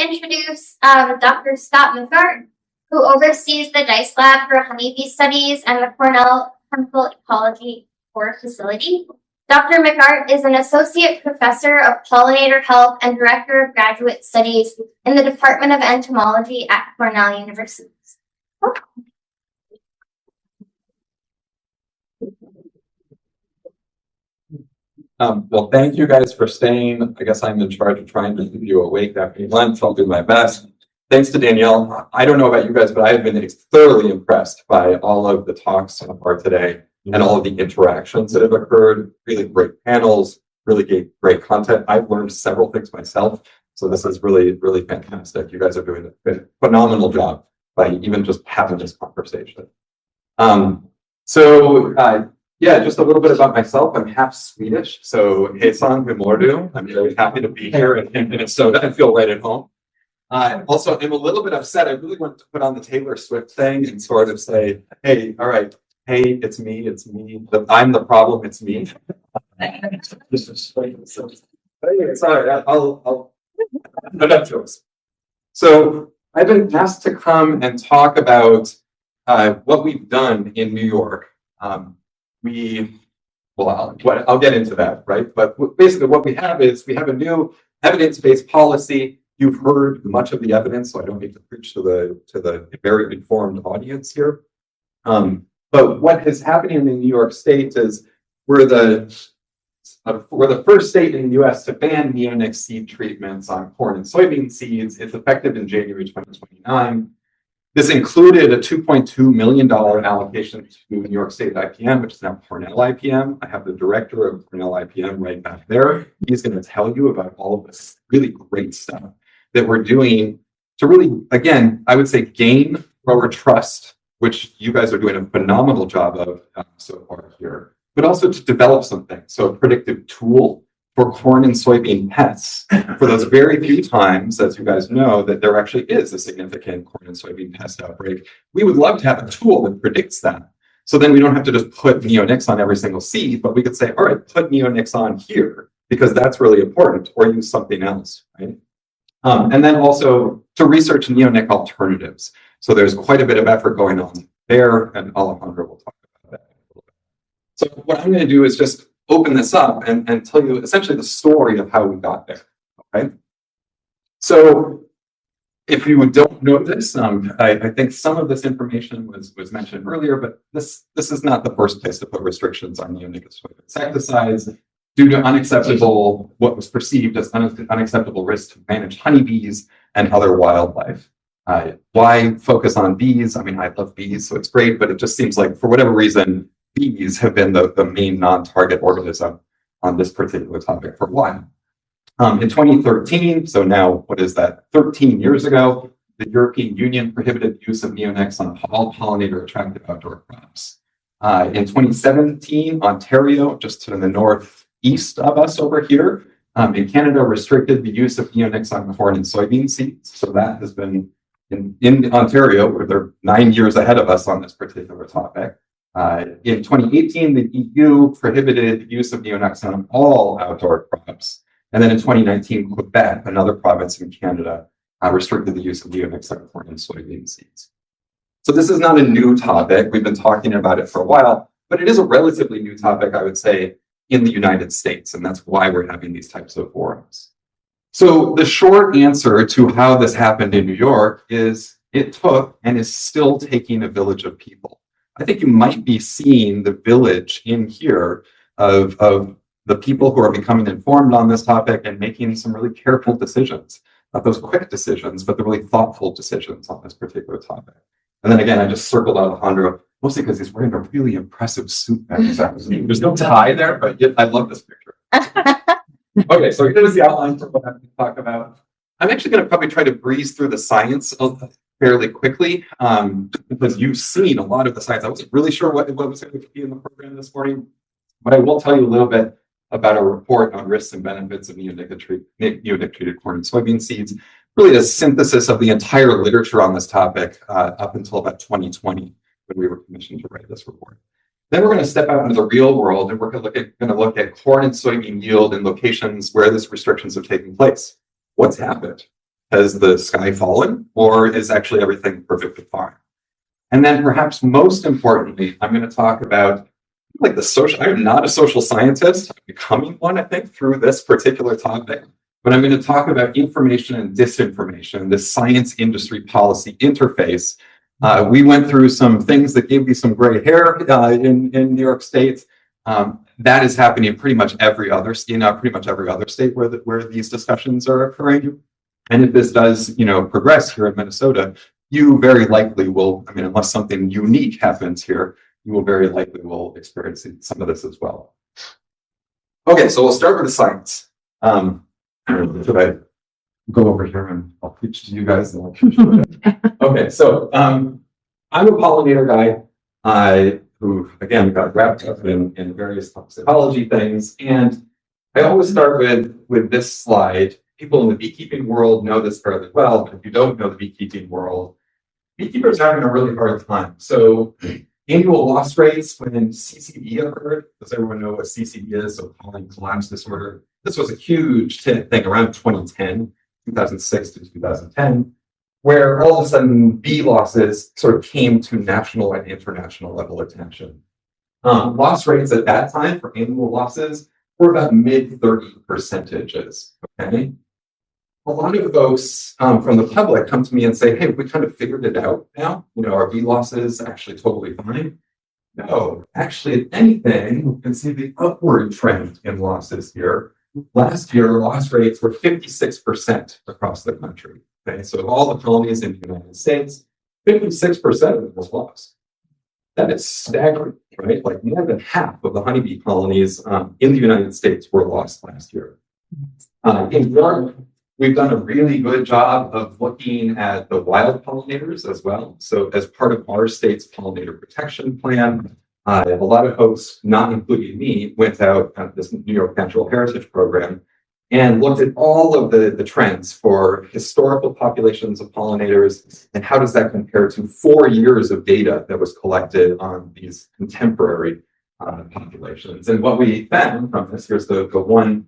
introduce Dr. Scott McArt, who oversees the DICE lab for honeybee studies and the Cornell Chemical Ecology Core facility. Dr. McArt is an associate professor of pollinator health and director of graduate studies in the Department of Entomology at Cornell University. Well, thank you guys for staying. I guess I'm in charge of trying to keep you awake after lunch. I'll do my best. Thanks to Danielle. I don't know about you guys, but I have been thoroughly impressed by all of the talks so far today and all of the interactions that have occurred. Really great panels, really great content. I've learned several things myself. So this is really, really fantastic. You guys are doing a phenomenal job by even just having this conversation. Yeah, just a little bit about myself. I'm half Swedish, so hejsan, hur mår du? I'm really happy to be here in Minnesota and feel right at home. Also, I'm a little bit upset. I really wanted to put on the Taylor Swift thing and sort of say, hey, all right, hey, it's me. I'm the problem, it's me. Sorry, I'll enough jokes. So I've been asked to come and talk about what we've done in New York. I'll get into that, right? But basically what we have is we have a new evidence-based policy. You've heard much of the evidence, so I don't need to preach to the very informed audience here. But what is happening in New York State is we're the first state in the U.S. to ban neonic seed treatments on corn and soybean seeds. It's effective in January 2029. This included a $2.2 million allocation to New York State IPM, which is now Cornell IPM. I have the director of Cornell IPM right back there. He's going to tell you about all of this really great stuff that we're doing to really, again, I would say gain grower trust, which you guys are doing a phenomenal job of so far here, but also to develop something. So a predictive tool for corn and soybean pests for those very few times, as you guys know, that there actually is a significant corn and soybean pest outbreak. We would love to have a tool that predicts that. So then we don't have to just put neonics on every single seed, but we could say, all right, put neonics on here because that's really important, or use something else, right? And then also to research neonic alternatives. So there's quite a bit of effort going on there, and Alejandro will talk about that a little bit. So what I'm going to do is just open this up and tell you essentially the story of how we got there, okay? So if you don't know this, I think some of this information was mentioned earlier, but this is not the first place to put restrictions on neonicotinoid insecticides due to what was perceived as unacceptable risks to manage honeybees and other wildlife. Why focus on bees? I mean, I love bees, so it's great, but it just seems like for whatever reason, bees have been the main non-target organism on this particular topic for a while. In 2013, so now what is that, 13 years ago, the European Union prohibited the use of neonics on all pollinator attractive outdoor crops. In 2017, Ontario, just to the northeast of us over here, in Canada, restricted the use of neonics on corn and soybean seeds. So that has been in Ontario, where they're 9 years ahead of us on this particular topic. In 2018, the EU prohibited the use of neonics on all outdoor crops. And then in 2019, Quebec, another province in Canada, restricted the use of neonics on corn and soybean seeds. So this is not a new topic. We've been talking about it for a while, but it is a relatively new topic, I would say, in the United States. And that's why we're having these types of forums. So the short answer to how this happened in New York is it took and is still taking a village of people. I think you might be seeing the village in here of the people who are becoming informed on this topic and making some really careful decisions, not those quick decisions, but the really thoughtful decisions on this particular topic. And then again, I just circled Alejandro, mostly because he's wearing a really impressive suit. There's no tie there, but yet I love this picture. Okay, so here's the outline for what I'm going to talk about. I'm actually going to probably try to breeze through the science fairly quickly because you've seen a lot of the science. I wasn't really sure what was going to be in the program this morning, but I will tell you a little bit about a report on risks and benefits of neonic-treated corn and soybean seeds, really a synthesis of the entire literature on this topic up until about 2020 when we were commissioned to write this report. Then we're going to step out into the real world and we're going to look at corn and soybean yield in locations where these restrictions have taken place. What's happened? Has the sky fallen, or is actually everything perfectly fine? And then perhaps most importantly, I'm going to talk about like the social. I'm not a social scientist. I'm becoming one, I think, through this particular topic. But I'm going to talk about information and disinformation, the science industry policy interface. We went through some things that gave me some gray hair in New York State. That is happening in pretty much every other state where these discussions are occurring. And if this does, progress here in Minnesota, you very likely will. I mean, unless something unique happens here, you will very likely will experience some of this as well. Okay, so we'll start with the science. Should I go over here and I'll preach to you guys? Okay, so I'm a pollinator guy who, again, got wrapped up in various toxicology things. And I always start with this slide. People in the beekeeping world know this fairly well, but if you don't know the beekeeping world, beekeepers are having a really hard time. So annual loss rates when CCD occurred, does everyone know what CCD is? So pollen collapse disorder. This was a huge thing around 2006 to 2010, where all of a sudden bee losses sort of came to national and international level attention. Loss rates at that time for annual losses were about mid-30%. Okay. A lot of folks from the public come to me and say, hey, we kind of figured it out now. Our bee losses actually totally fine. No, actually, if anything, you can see the upward trend in losses here. Last year, loss rates were 56% across the country. Okay, so of all the colonies in the United States, 56% of them was lost. That is staggering, right? Like more than half of the honeybee colonies in the United States were lost last year. In Europe, we've done a really good job of looking at the wild pollinators as well. So as part of our state's pollinator protection plan, a lot of folks, not including me, went out at this New York Natural Heritage Program and looked at all of the trends for historical populations of pollinators and how does that compare to 4 years of data that was collected on these contemporary populations. And what we found from this, here's the one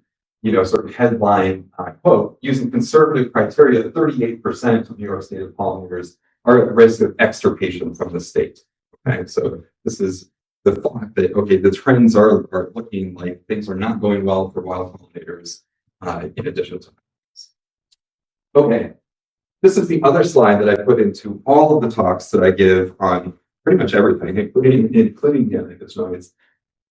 sort of headline quote, using conservative criteria, 38% of New York State pollinators are at risk of extirpation from the state. Okay, so this is the thought that, okay, the trends are looking like things are not going well for wild pollinators in addition to this. Okay, this is the other slide that I put into all of the talks that I give on pretty much everything, including neonicotinoids.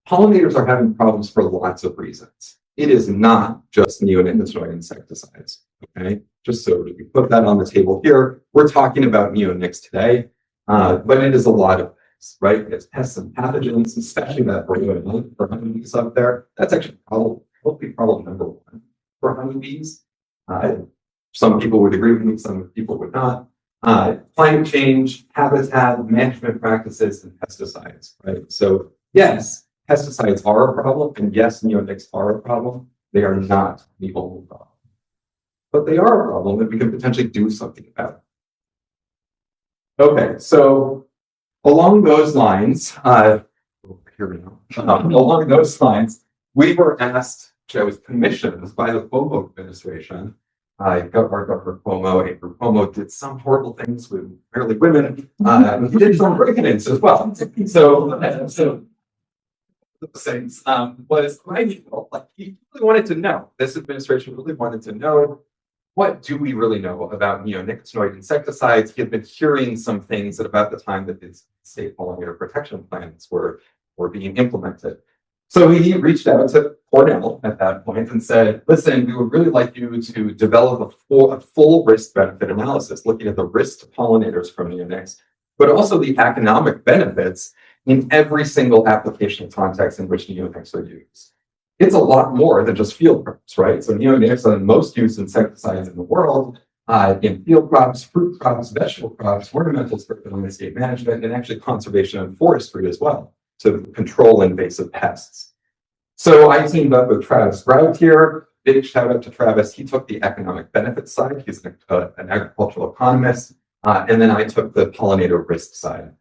Pollinators are having problems for lots of reasons. It is not just neonicotinoid insecticides, okay? Just so we put that on the table here. We're talking about neonics today, but it is a lot of things, right? It's pests and pathogens, especially that for honeybees up there. That's actually probably problem number one for honeybees. Some people would agree with me, some people would not. Climate change, habitat, management practices, and pesticides, right? So yes, pesticides are a problem, and yes, neonics are a problem. They are not the only problem. But they are a problem that we can potentially do something about. Okay, so along those lines, along those lines, we were asked, I was commissioned by the Cuomo administration. Governor Cuomo, Andrew Cuomo did some horrible things with early women. He did some break-ins as well. So those things was like he really wanted to know. This administration really wanted to know, what do we really know about neonicotinoid insecticides? He had been hearing some things at about the time that his state pollinator protection plans were being implemented. So he reached out to Cornell at that point and said, listen, we would really like you to develop a full risk-benefit analysis, looking at the risk to pollinators from neonics, but also the economic benefits in every single application context in which neonics are used. It's a lot more than just field crops, right? So neonics are the most used insecticides in the world in field crops, fruit crops, vegetable crops, ornamentals for landscape management, and actually conservation and forestry as well, to control invasive pests. So I teamed up with Travis Grout here. Big shout out to Travis. He took the economic benefits side. He's an agricultural economist. And then I took the pollinator risk side.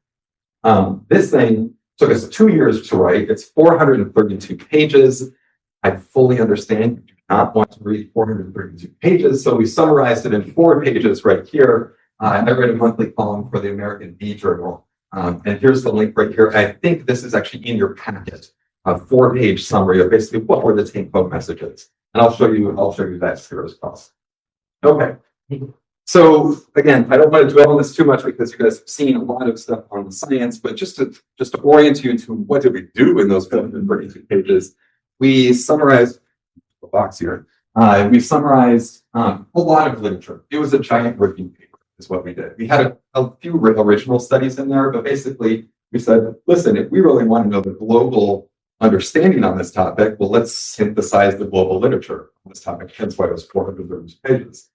This thing took us 2 years to write. It's 432 pages. I fully understand you do not want to read 432 pages, so we summarized it in 4 pages right here. I read a monthly column for the American Bee Journal, and here's the link right here. I think this is actually in your packet, a 4-page summary of basically what were the take-home messages. And I'll show you that here as well. Okay. So again, I don't want to dwell on this too much because you guys have seen a lot of stuff on the science, but just to orient you to what did we do in those 432 pages, we summarized the box here. We summarized a lot of literature. It was a giant review paper, is what we did. We had a few original studies in there, but basically we said, listen, if we really want to know the global understanding on this topic, well, let's synthesize the global literature on this topic. Hence why it was 432 pages.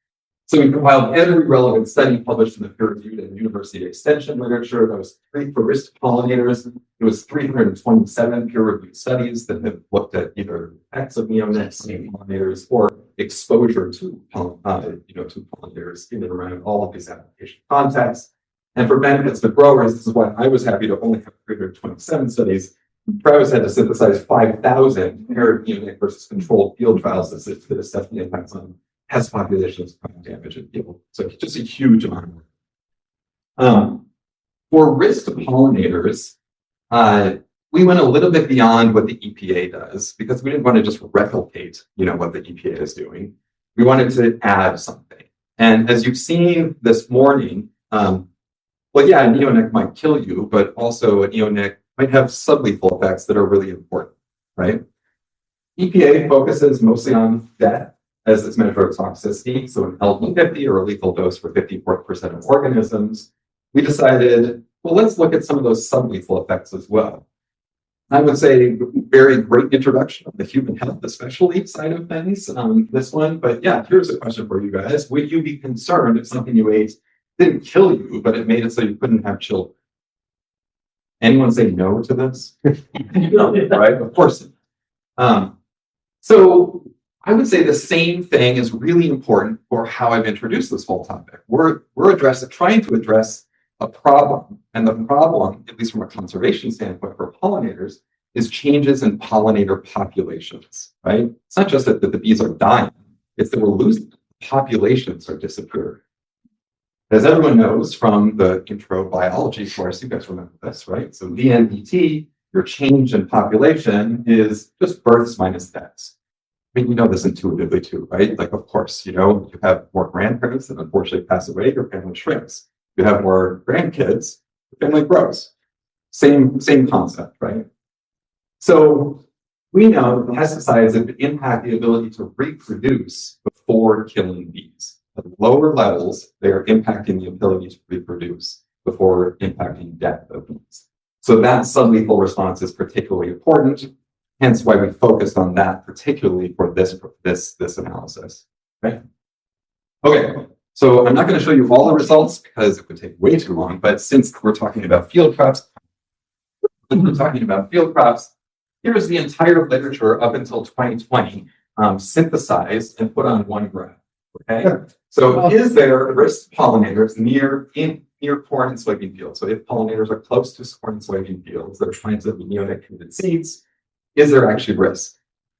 So we compiled every relevant study published in the peer-reviewed and university extension literature. That was 3 for risk pollinators. It was 327 peer-reviewed studies that have looked at either effects of neonics in pollinators or exposure to pollinators in and around all of these application contexts. And for benefits to growers, this is why I was happy to only have 327 studies. Travis had to synthesize 5,000 paired neonic versus controlled field trials that assess the impacts on pest populations, crop damage, and people. So just a huge amount of work. For risk to pollinators, we went a little bit beyond what the EPA does because we didn't want to just replicate, what the EPA is doing. We wanted to add something. And as you've seen this morning, a neonic might kill you, but also a neonic might have sublethal effects that are really important, right? EPA focuses mostly on death as its measure of toxicity, so an LD50 or a lethal dose for 54% of organisms. We decided, well, let's look at some of those sublethal effects as well. I would say very great introduction of the human health, especially side of things, this one. But yeah, here's a question for you guys. Would you be concerned if something you ate didn't kill you, but it made it so you couldn't have children? Anyone say no to this? Right? Of course. So I would say the same thing is really important for how I've introduced this whole topic. We're trying to address a problem, and the problem, at least from a conservation standpoint for pollinators, is changes in pollinator populations, right? It's not just that the bees are dying, it's that we're losing them. Populations are disappearing. As everyone knows from the intro biology course, you guys remember this, right? So VNDT, your change in population is just births minus deaths. I mean, you know this intuitively too, right? Like, of course, you have more grandparents that unfortunately pass away, your family shrinks. You have more grandkids, your family grows. Same concept, right? So we know that pesticides impact the ability to reproduce before killing bees. At lower levels, they are impacting the ability to reproduce before impacting death of bees. So that sublethal response is particularly important. Hence why we focused on that particularly for this analysis. Right? Okay, so I'm not going to show you all the results because it would take way too long, but since we're talking about field crops, here's the entire literature up until 2020 synthesized and put on one graph. Okay, so is there risk pollinators near corn and soybean fields? So if pollinators are close to corn and soybean fields that are trying to neonic seeds, is there actually risk?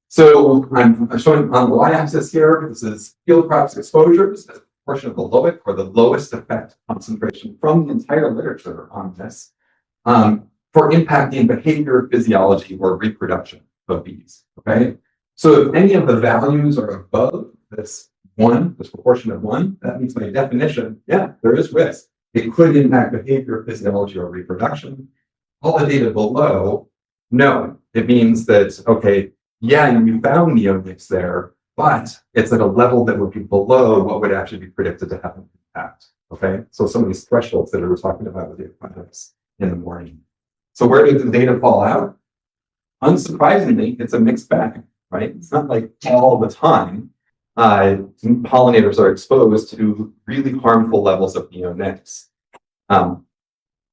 So I'm showing on the y-axis here, this is field crops exposures as a portion of the LOIC, or the lowest effect concentration from the entire literature on this, for impacting behavior, physiology, or reproduction of bees, okay? So if any of the values are above this proportion of 1, that means by definition, yeah, there is risk. It could impact behavior, physiology, or reproduction. All the data below, no. It means that, okay, yeah, you found neonics there, but it's at a level that would be below what would actually be predicted to have an impact, okay? So some of these thresholds that I was talking about with the aquatics in the morning. So where did the data fall out? Unsurprisingly, it's a mixed bag, right? It's not like all the time pollinators are exposed to really harmful levels of neonics.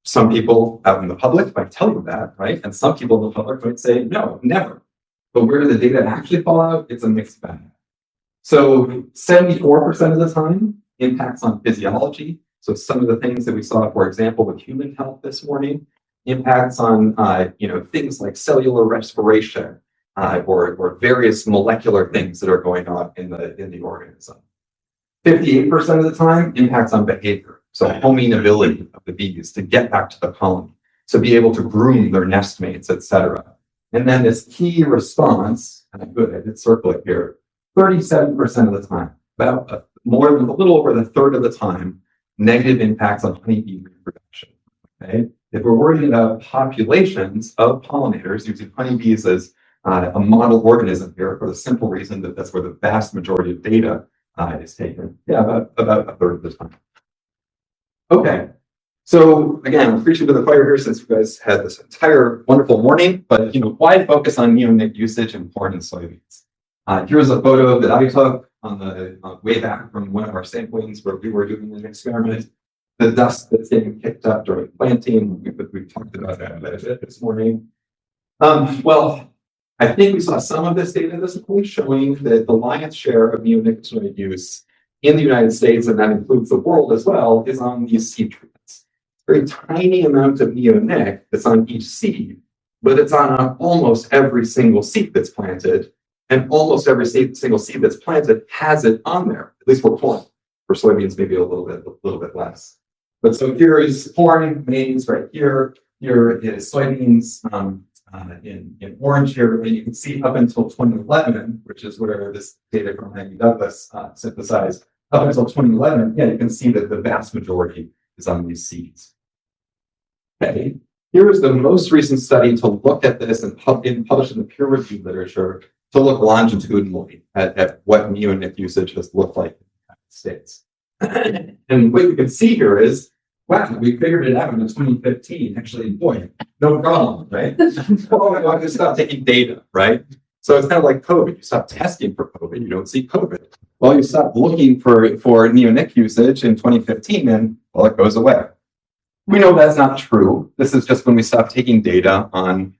Some people out in the public might tell you that, right? And some people in the public might say, no, never. But where do the data actually fall out? It's a mixed bag. So 74% of the time, impacts on physiology. So some of the things that we saw, for example, with human health this morning, impacts on things like cellular respiration, or various molecular things that are going on in the organism. 58% of the time impacts on behavior. So homing ability of the bees to get back to the colony, to be able to groom their nest mates, etc. And then this key response, and I did circle it here, 37% of the time, about a little over the third of the time, negative impacts on honeybee reproduction. Okay? If we're worried about populations of pollinators using honeybees as a model organism here for the simple reason that that's where the vast majority of data is taken. Yeah, about a third of the time. Okay, so again, I'm preaching to the choir here since you guys had this entire wonderful morning, but why focus on neonic usage in corn and soybeans? Here's a photo that I took on the way back from one of our samplings where we were doing an experiment. The dust that's getting picked up during planting, we've talked about that a bit this morning. Well, I think we saw some of this data this morning showing that the lion's share of neonicotinoid use in the United States, and that includes the world as well, is on these seed treatments. Very tiny amount of neonic that's on each seed, but it's on almost every single seed that's planted, and almost every single seed that's planted has it on there, at least for corn. For soybeans, maybe a little bit less. But so here is corn, maize right here. Here is soybeans in orange here, and you can see up until 2011, which is where this data from Maggie Douglas synthesized. Up until 2011, yeah, you can see that the vast majority is on these seeds. Okay, here is the most recent study to look at this and published in the peer-reviewed literature to look longitudinally at what neonic usage has looked like in the United States. And what you can see here is, wow, we figured it out in 2015. Actually, boy, no problem, right? Well, we stop taking data, right? So it's kind of like COVID. You stop testing for COVID, you don't see COVID. Well, you stop looking for neonic usage in 2015, and well, it goes away. We know that's not true. This is just when we stop taking data on,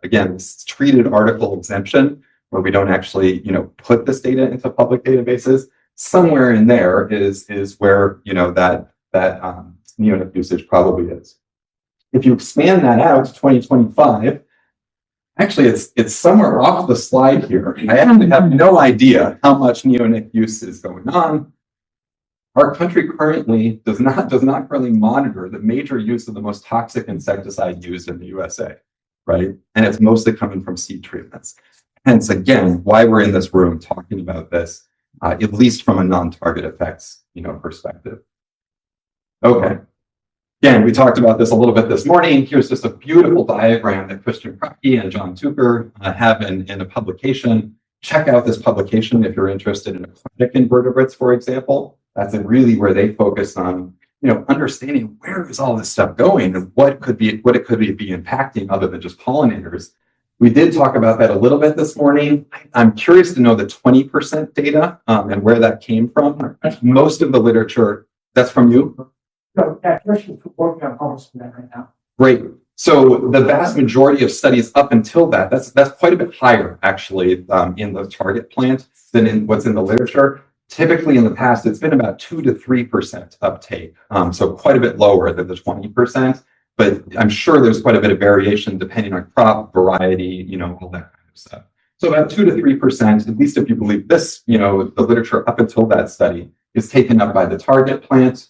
again, this treated article exemption, where we don't actually, put this data into public databases. Somewhere in there is where that neonic usage probably is. If you expand that out to 2025, actually it's somewhere off the slide here. I actually have no idea how much neonic use is going on. Our country currently does not currently monitor the major use of the most toxic insecticide used in the USA, right? And it's mostly coming from seed treatments. Hence, again, why we're in this room talking about this, at least from a non-target effects, perspective. Okay. Again, we talked about this a little bit this morning. Here's just a beautiful diagram that Christian Krupke and John Tucker have in a publication. Check out this publication if you're interested in aquatic invertebrates, for example. That's really where they focus on, understanding where is all this stuff going and what it could be impacting other than just pollinators. We did talk about that a little bit this morning. I'm curious to know the 20% data and where that came from. Most of the literature, that's from you? No, actually working on publishing that right now. Great. So the vast majority of studies up until that's quite a bit higher actually in the target plant than in what's in the literature. Typically in the past, it's been about 2 to 3% uptake. So quite a bit lower than the 20, but I'm sure there's quite a bit of variation depending on crop, variety, all that kind of stuff. So about 2 to 3%, at least if you believe this, the literature up until that study is taken up by the target plant.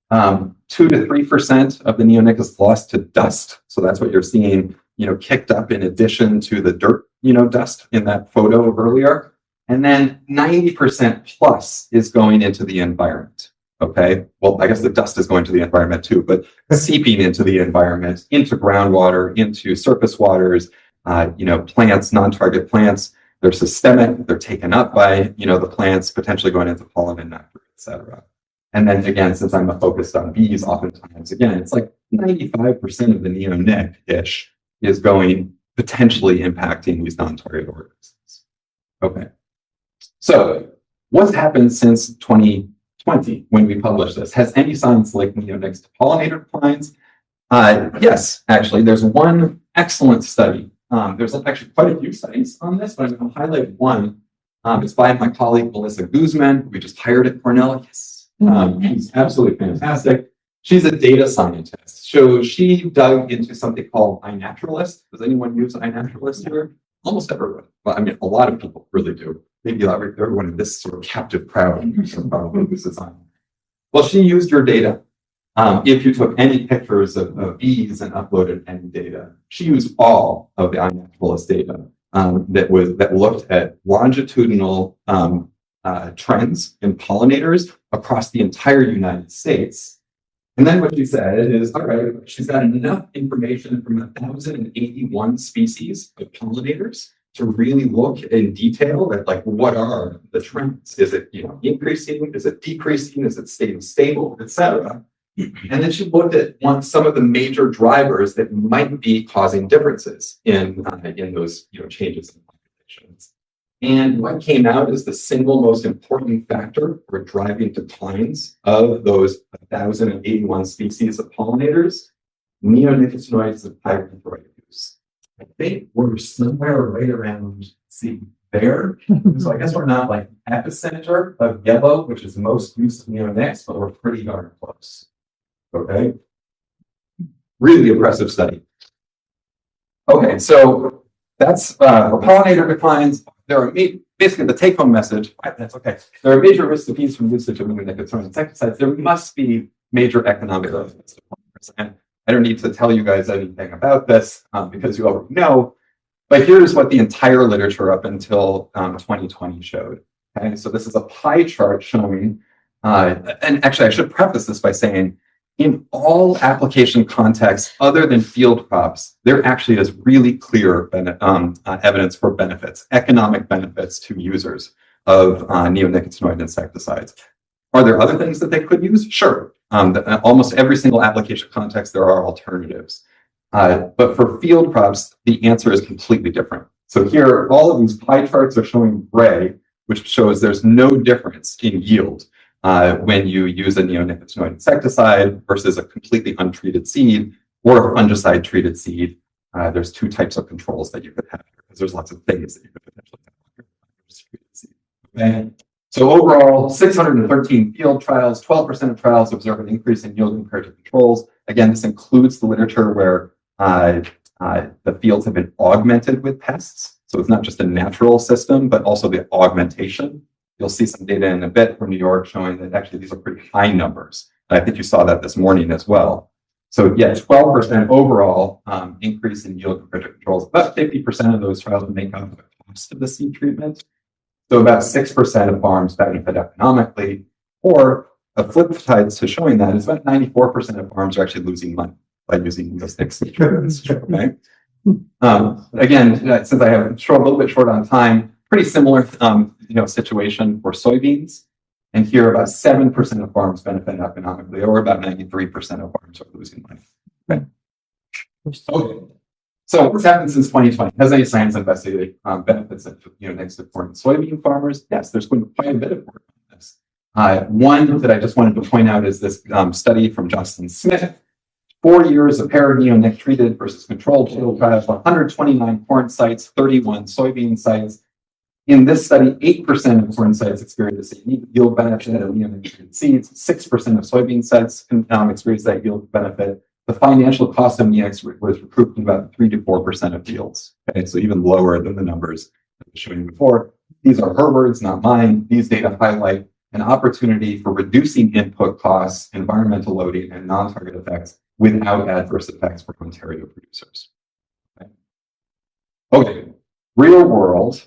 2 to 3% of the neonic is lost to dust. So that's what you're seeing, kicked up in addition to the dirt, dust in that photo earlier. And then 90% plus is going into the environment. Okay. Well, I guess the dust is going to the environment too, but seeping into the environment, into groundwater, into surface waters, plants, non-target plants, they're systemic, they're taken up by, the plants, potentially going into pollen and nectar, et cetera. And then again, since I'm focused on bees, oftentimes, again, it's like 95% of the neonic-ish is going potentially impacting these non-target organisms. Okay. So what's happened since 2020 when we published this? Has any science linked neonics to pollinator declines? Yes, actually, there's one excellent study. There's actually quite a few studies on this, but I'm going to highlight one. It's by my colleague, Melissa Guzman. We just hired at Cornell. Yes. She's absolutely fantastic. She's a data scientist. So she dug into something called iNaturalist. Does anyone use iNaturalist here? almost everyone. Well, I mean, a lot of people really do. Maybe everyone in this sort of captive crowd probably loses on. Well, she used your data. If you took any pictures of bees and uploaded any data, she used all of the iNaturalist data that looked at longitudinal trends in pollinators across the entire United States. And then what she said is, all right, she's got enough information from 1,081 species of pollinators to really look in detail at like what are the trends? Is it increasing? Is it decreasing? Is it staying stable, etc.? And then she looked at some of the major drivers that might be causing differences in those changes in populations. And what came out is the single most important factor for driving declines of those 1,081 species of pollinators, neonicotinoids and pyrethroid use. I think we're somewhere right around there. So I guess we're not like epicenter of yellow, which is most use of neonics, but we're pretty darn close. Okay. Really impressive study. Okay, so that's for pollinator declines. There are basically the take-home message. That's okay. There are major risks to bees from usage of neonicotinoid insecticides. There must be major economic benefits to pollinators. And I don't need to tell you guys anything about this because you already know. But here's what the entire literature up until 2020 showed. Okay, so this is a pie chart showing, and actually I should preface this by saying, in all application contexts other than field crops, there actually is really clear evidence for benefits, economic benefits to users of neonicotinoid insecticides. Are there other things that they could use? Sure. Almost every single application context, there are alternatives. But for field crops, the answer is completely different. So here, all of these pie charts are showing gray, which shows there's no difference in yield when you use a neonicotinoid insecticide versus a completely untreated seed or a fungicide treated seed. There's two types of controls that you could have here because there's lots of things that you could potentially have. Okay. So overall, 613 field trials, 12% of trials observe an increase in yield compared to controls. Again, this includes the literature where the fields have been augmented with pests. So it's not just a natural system, but also the augmentation. You'll see some data in a bit from New York showing that actually these are pretty high numbers. I think you saw that this morning as well. So yeah, 12% overall increase in yield compared to controls. About 50% of those trials make up the cost of the seed treatment. So about 6% of farms benefit economically, or a flip side to showing that is about 94% of farms are actually losing money by using these seed treatments. Okay. Again, since I have a little bit short on time, pretty similar situation for soybeans. And here about 7% of farms benefit economically, or about 93% of farms are losing money. Okay. Okay. So what's happened since 2020? Has any science investigated benefits of next to corn and soybean farmers? Yes, there's been quite a bit of work on this. One that I just wanted to point out is this study from Justin Smith. 4 years of neonic treated versus controlled field trials, 129 corn sites, 31 soybean sites. In this study, 8% of corn sites experienced the yield benefit of neonic treated seeds, 6% of soybean sites experienced that yield benefit. The financial cost of neonics was recouped in about 3 to 4% of yields. Okay, so even lower than the numbers that I was showing you before. These are her words, not mine. These data highlight an opportunity for reducing input costs, environmental loading, and non-target effects without adverse effects for Ontario producers. Okay, real world.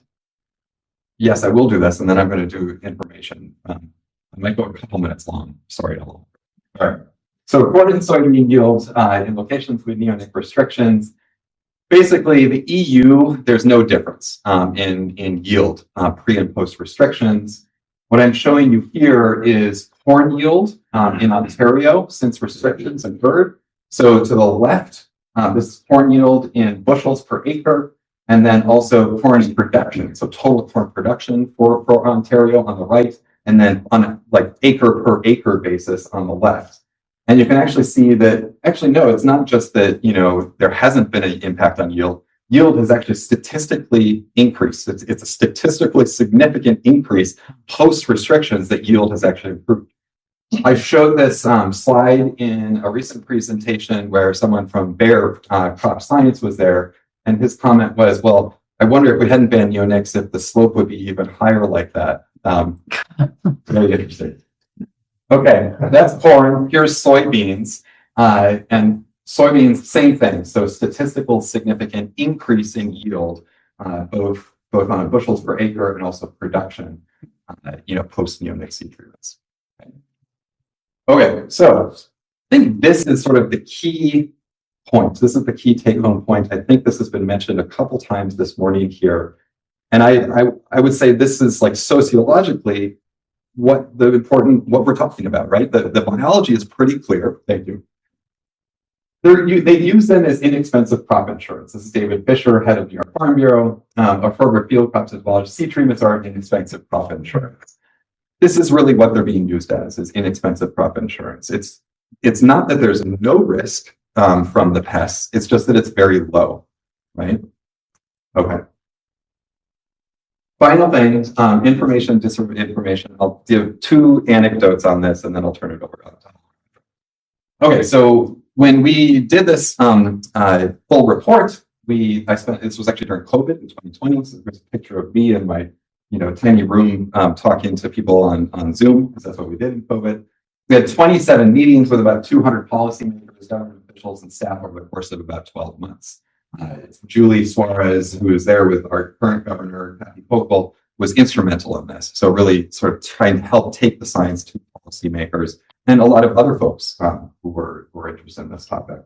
Yes, I will do this, and then I'm going to do information. I might go a couple minutes long. Sorry, all right. So corn and soybean yields in locations with neonic restrictions. Basically, the EU, there's no difference in yield pre and post restrictions. What I'm showing you here is corn yield in Ontario since restrictions occurred. So to the left, this is corn yield in bushels per acre, and then also corn production. So total corn production for Ontario on the right, and then on a like acre per acre basis on the left. And you can actually see that, actually, no, it's not just that, there hasn't been an impact on yield. Yield has actually statistically increased. It's a statistically significant increase post restrictions that yield has actually improved. I showed this slide in a recent presentation where someone from Bayer Crop Science was there, and his comment was, well, I wonder if we hadn't banned neonics, if the slope would be even higher like that. Very interesting. Okay, that's corn. Here's soybeans. And soybeans, same thing. So statistical significant increase in yield, both on bushels per acre and also production, post neonic seed treatments. Okay, so I think this is sort of the key point. This is the key take-home point. I think this has been mentioned a couple times this morning here. And I would say this is like sociologically what we're talking about, right? The biology is pretty clear. Thank you. They use them as inexpensive crop insurance. This is David Fisher, head of New York Farm Bureau. A Herbert Field crops technology. Seed treatments are inexpensive crop insurance. This is really what they're being used as, is inexpensive crop insurance. It's not that there's no risk from the pests. It's just that it's very low, right? Okay. Final thing, information, disinformation. I'll give 2 anecdotes on this, and then I'll turn it over to Alejandro. Okay, so when we did this full report, this was actually during COVID in 2020. So there's a picture of me in my tiny room talking to people on Zoom, because that's what we did in COVID. We had 27 meetings with about 200 policymakers, government officials, and staff over the course of about 12 months. Julie Suarez, who is there with our current governor, Kathy Hochul, was instrumental in this. So really sort of trying to help take the science to policymakers and a lot of other folks who were interested in this topic.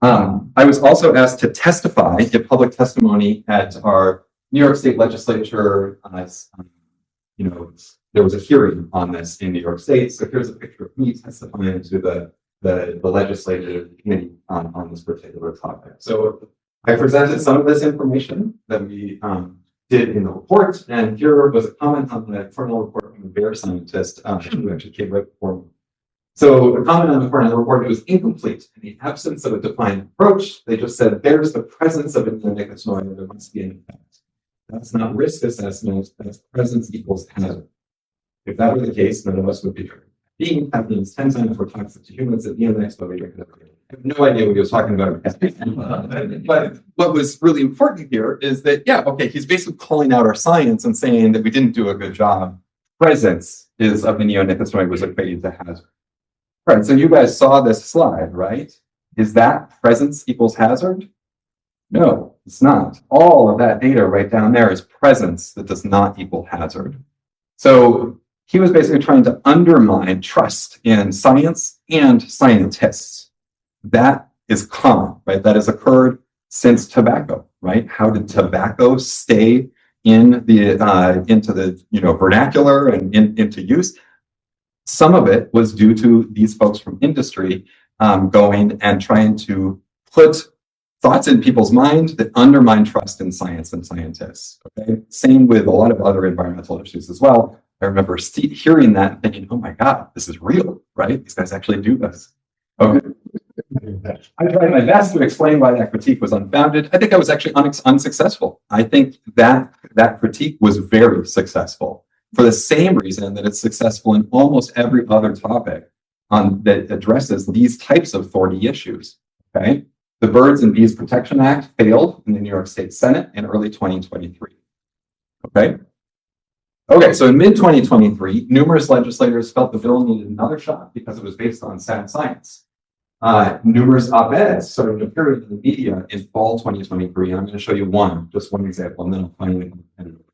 I was also asked to testify, give public testimony at our New York State Legislature. There was a hearing on this in New York State. So here's a picture of me testifying to the legislative committee on this particular topic. So I presented some of this information that we did in the report, and here was a comment on the Cornell report from a bear scientist who actually came right before me. So the comment on the Cornell report, it was incomplete. In the absence of a defined approach, they just said there's the presence of a neonicotinoid, there must be an effect. That's not risk assessment, that's presence equals hazard. If that were the case, none of us would be here. Being happens 10 times more toxic to humans than neonics, but we drink it. I have no idea what he was talking about. But what was really important here is that, he's basically calling out our science and saying that we didn't do a good job. Presence of the neonicotinoid was equated to hazard. All right, so you guys saw this slide, right? Is that presence equals hazard? No, it's not. All of that data right down there is presence that does not equal hazard. So he was basically trying to undermine trust in science and scientists. That is common, right? That has occurred since tobacco, right? How did tobacco stay into the vernacular and into use? Some of it was due to these folks from industry going and trying to put thoughts in people's mind that undermine trust in science and scientists. Okay, same with a lot of other environmental issues as well. I remember hearing that and thinking, "Oh my God, this is real, right? These guys actually do this." Okay. I tried my best to explain why that critique was unfounded. I think I was actually unsuccessful. I think that critique was very successful for the same reason that it's successful in almost every other topic that addresses these types of thorny issues. Okay. The Birds and Bees Protection Act failed in the New York State Senate in early 2023. Okay, so in mid-2023, numerous legislators felt the bill needed another shot because it was based on sound science. Numerous op-eds started appearing in the media in fall 2023, and I'm going to show you just one example, and then I'll finally end it.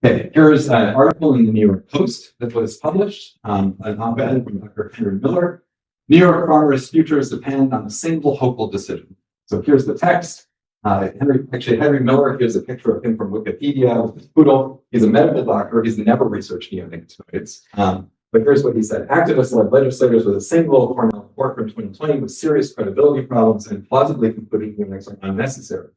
Okay, here's an article in the New York Post that was published, an op-ed from Dr. Henry Miller. New York farmers' futures depend on a single hopeful decision. So here's the text. Henry Miller, here's a picture of him from Wikipedia with his poodle. He's a medical doctor. He's never researched neonicotinoids. But here's what he said. Activists led legislators with a single Cornell report from 2020 with serious credibility problems and plausibly concluding neonics are unnecessary.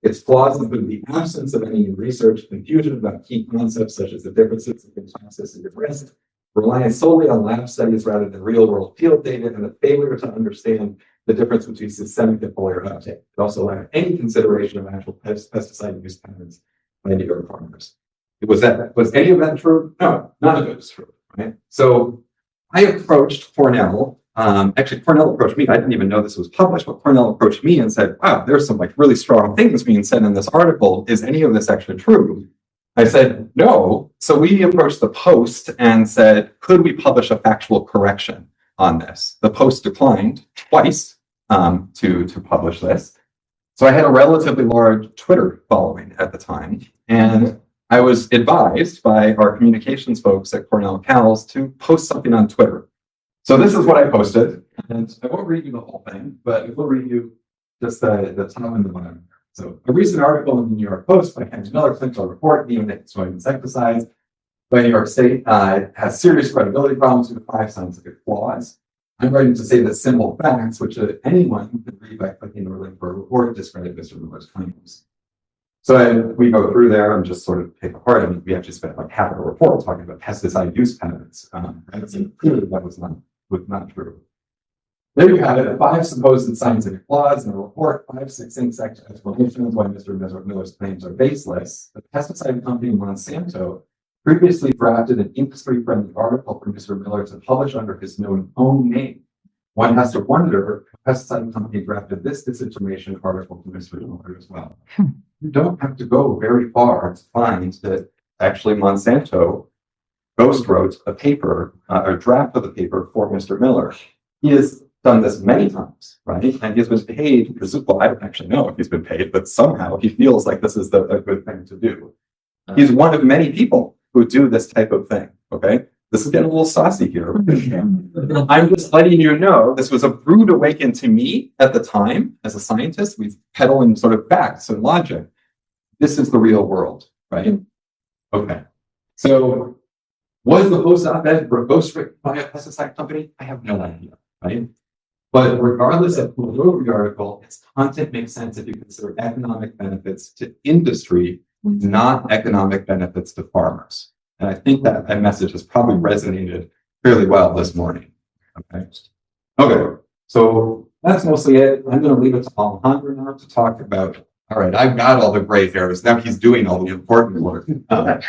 Its flaws include the absence of any new research, confusion about key concepts such as the differences between toxicity and risk, reliance solely on lab studies rather than real-world field data, and the failure to understand the difference between systemic and foliar uptake. It also lacked any consideration of actual pesticide use patterns by New York farmers. Was any of that true? No, none of it was true. Right? So I approached Cornell actually Cornell approached me. I didn't even know this was published, but Cornell approached me and said, wow, there's some like really strong things being said in this article. Is any of this actually true? I said, no. So we approached the Post and said, could we publish a factual correction on this? The Post declined twice to publish this. So I had a relatively large Twitter following at the time. And I was advised by our communications folks at Cornell Cals to post something on Twitter. So this is what I posted. And I won't read you the whole thing, but I will read you just the top and the bottom. So a recent article in the New York Post by Ken Miller clinical report, Neonicotinoid insecticides by New York State has serious credibility problems with 5 scientific flaws. I'm writing to say that simple facts, which anyone can read by clicking the link for a report, discredit Mr. Miller's claims. So we go through there and just sort of pick apart. I mean, we actually spent like half of a report talking about pesticide use patterns. Right? So clearly that was not true. There you have it, 5 supposed scientific flaws in the report, 5 succinct explanations why Mr. Miller's claims are baseless. The pesticide company Monsanto previously drafted an industry-friendly article for Mr. Miller to publish under his own name. One has to wonder if the pesticide company drafted this disinformation article for Mr. Miller as well. You don't have to go very far to find that actually Monsanto ghost wrote a paper, a draft of the paper for Mr. Miller. He has done this many times, right? And he's been paid, well, I don't actually know if he's been paid, but somehow he feels like this is a good thing to do. He's one of many people who do this type of thing, okay? This is getting a little saucy here. I'm just letting you know, this was a rude awakening to me at the time as a scientist. We peddle in sort of facts and logic. This is the real world, right? Okay. So was the Post op-ed ghost written by a pesticide company? I have no idea, right? But regardless of who wrote the article, its content makes sense if you consider economic benefits to industry, not economic benefits to farmers. And I think that message has probably resonated fairly well this morning. Okay. So that's mostly it. I'm going to leave it to Alejandro now to talk about. All right, I've got all the gray hairs. Now he's doing all the important work, or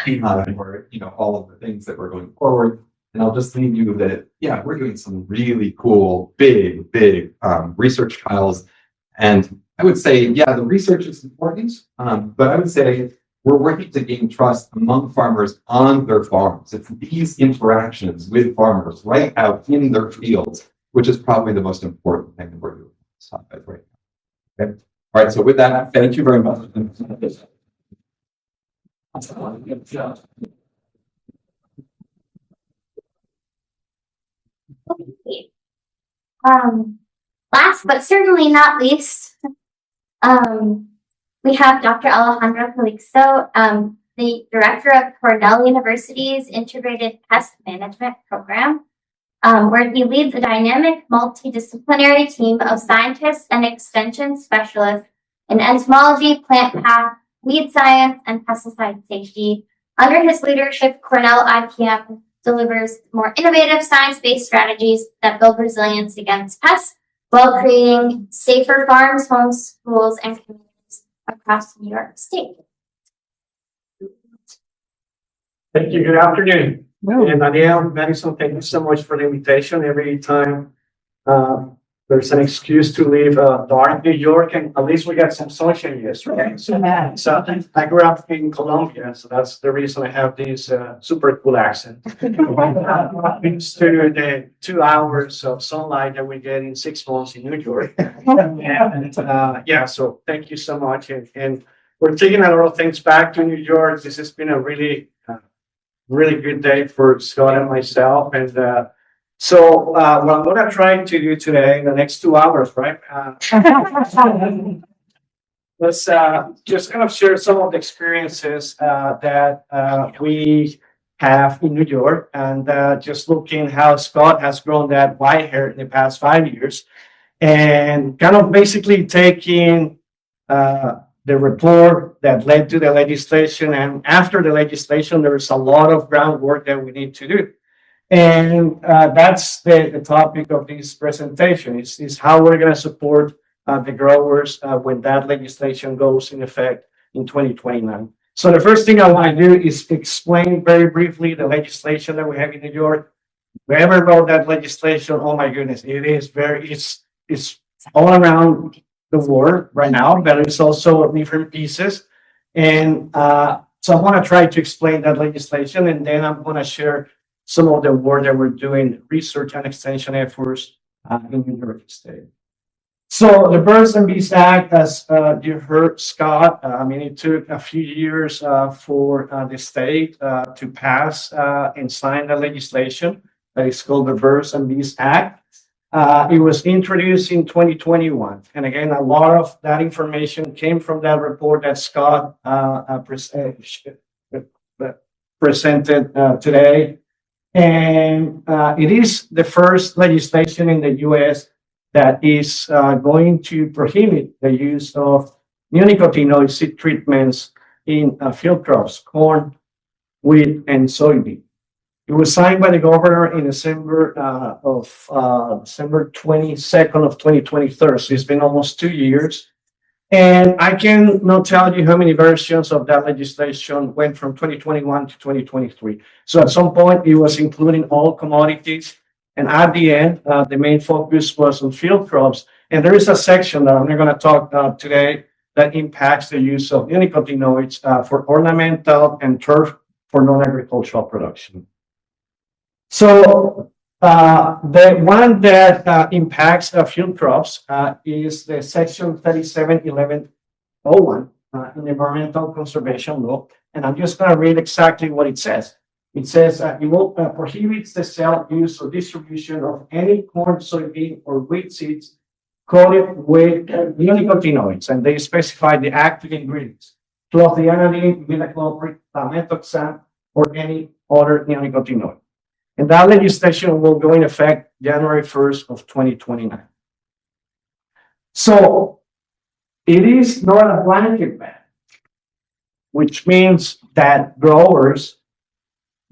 all of the things that we're going forward. And I'll just leave you that, yeah, we're doing some really cool, big research trials. And I would say, yeah, the research is important, but I would say we're working to gain trust among farmers on their farms. It's these interactions with farmers right out in their fields, which is probably the most important thing that we're doing. Stop that right now. Okay. All right. So with that, thank you very much. Last but certainly not least, we have Dr. Alejandro Calixto, the director of Cornell University's Integrated Pest Management Program, where he leads a dynamic multidisciplinary team of scientists and extension specialists in entomology, plant path, weed science, and pesticide safety. Under his leadership, Cornell IPM delivers more innovative science-based strategies that build resilience against pests while creating safer farms, homes, schools, and communities across New York State. Thank you. Good afternoon. And Danielle, Madison, thank you so much for the invitation. Every time there's an excuse to leave dark New York, and at least we got some sunshine yesterday. So I grew up in Colombia, so that's the reason I have this super cool accent. It's to the 2 hours of sunlight that we get in 6 months in New York. And so thank you so much. And we're taking a lot of things back to New York. This has been a really good day for Scott and myself. And so what I'm going to try to do today in the next 2 hours, right? Let's just kind of share some of the experiences that we have in New York, and just looking how Scott has grown that white hair in the past 5 years, and kind of basically taking the report that led to the legislation. And after the legislation, there is a lot of groundwork that we need to do. And that's the topic of this presentation, is how we're going to support the growers when that legislation goes in effect in 2029. So the first thing I want to do is explain very briefly the legislation that we have in New York. whoever wrote that legislation, oh my goodness, it's all around the world right now, but it's also different pieces. And so I want to try to explain that legislation, and then I'm going to share some of the work that we're doing, research and extension efforts in New York State. So the Birds and Bees Act, as you heard Scott, I mean, it took a few years for the state to pass and sign the legislation that is called the Birds and Bees Act. It was introduced in 2021. And again, a lot of that information came from that report that Scott presented today. And it is the first legislation in the US that is going to prohibit the use of neonicotinoid seed treatments in field crops, corn, wheat, and soybean. It was signed by the governor in December 22nd of 2023. So it's been almost 2 years. And I cannot tell you how many versions of that legislation went from 2021 to 2023. So at some point, it was including all commodities. And at the end, the main focus was on field crops. And there is a section that I'm not going to talk today that impacts the use of neonicotinoids for ornamental and turf for non-agricultural production. So the one that impacts field crops is the section 371101 in the Environmental Conservation Law. And I'm just going to read exactly what it says. It says it will prohibits the sale, use, or distribution of any corn, soybean, or wheat seeds coated with neonicotinoids, and they specify the active ingredients: clothianidin, imidacloprid, methoxam, or any other neonicotinoid. And that legislation will go in effect January 1st of 2029. So it is not a blanket ban, which means that growers,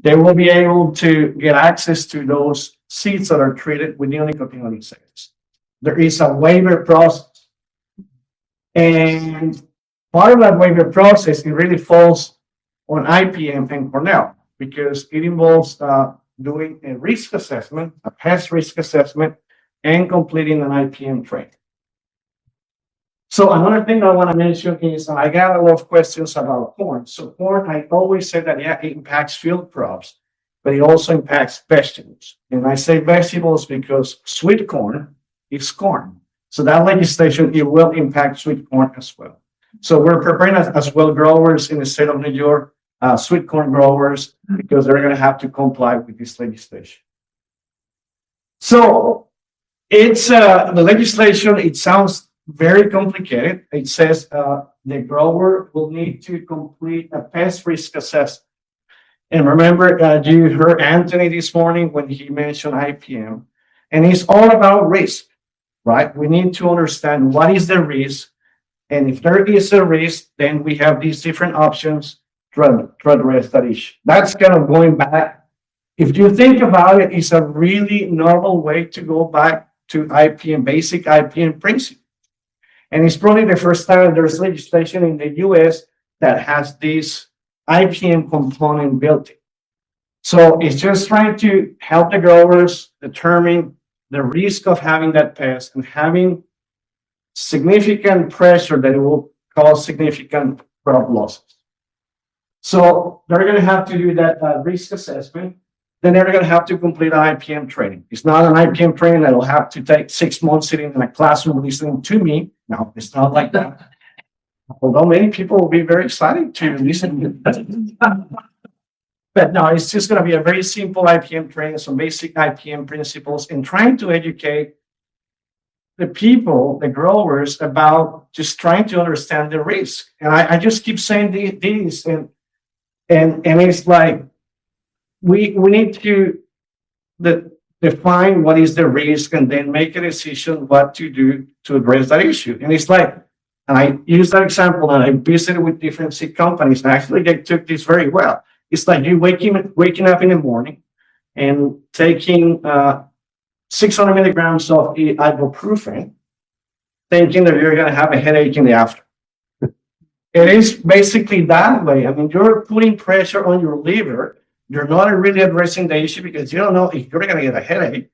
they will be able to get access to those seeds that are treated with neonicotinoid seeds. There is a waiver process. And part of that waiver process, it really falls on IPM and Cornell, because it involves doing a risk assessment, a pest risk assessment, and completing an IPM training. So another thing I want to mention is, I got a lot of questions about corn. So corn, I always say that, yeah, it impacts field crops, but it also impacts vegetables. And I say vegetables because sweet corn is corn. So that legislation, it will impact sweet corn as well. So we're preparing as well growers in the state of New York, sweet corn growers, because they're going to have to comply with this legislation. So it's the legislation, it sounds very complicated. It says the grower will need to complete a pest risk assessment. And remember, you heard Anthony this morning when he mentioned IPM, and it's all about risk, right? We need to understand what is the risk. And if there is a risk, then we have these different options to address that issue. That's kind of going back. If you think about it, it's a really novel way to go back to IPM, basic IPM principles. And it's probably the first time there's legislation in the US that has this IPM component built in. So it's just trying to help the growers determine the risk of having that pest and having significant pressure that it will cause significant crop losses. So they're going to have to do that risk assessment. Then they're going to have to complete an IPM training. It's not an IPM training that will have to take 6 months sitting in a classroom listening to me. No, it's not like that. Although many people will be very excited to listen to that. But no, it's just going to be a very simple IPM training, some basic IPM principles, and trying to educate the people, the growers, about just trying to understand the risk. And I just keep saying these, and it's like, we need to define what is the risk and then make a decision what to do to address that issue. And it's like, and I use that example, and I visited with different seed companies, and actually they took this very well. It's like you waking up in the morning and taking 600 milligrams of ibuprofen, thinking that you're going to have a headache in the afternoon. It is basically that way. I mean, you're putting pressure on your liver you're not really addressing the issue because you don't know if you're going to get a headache.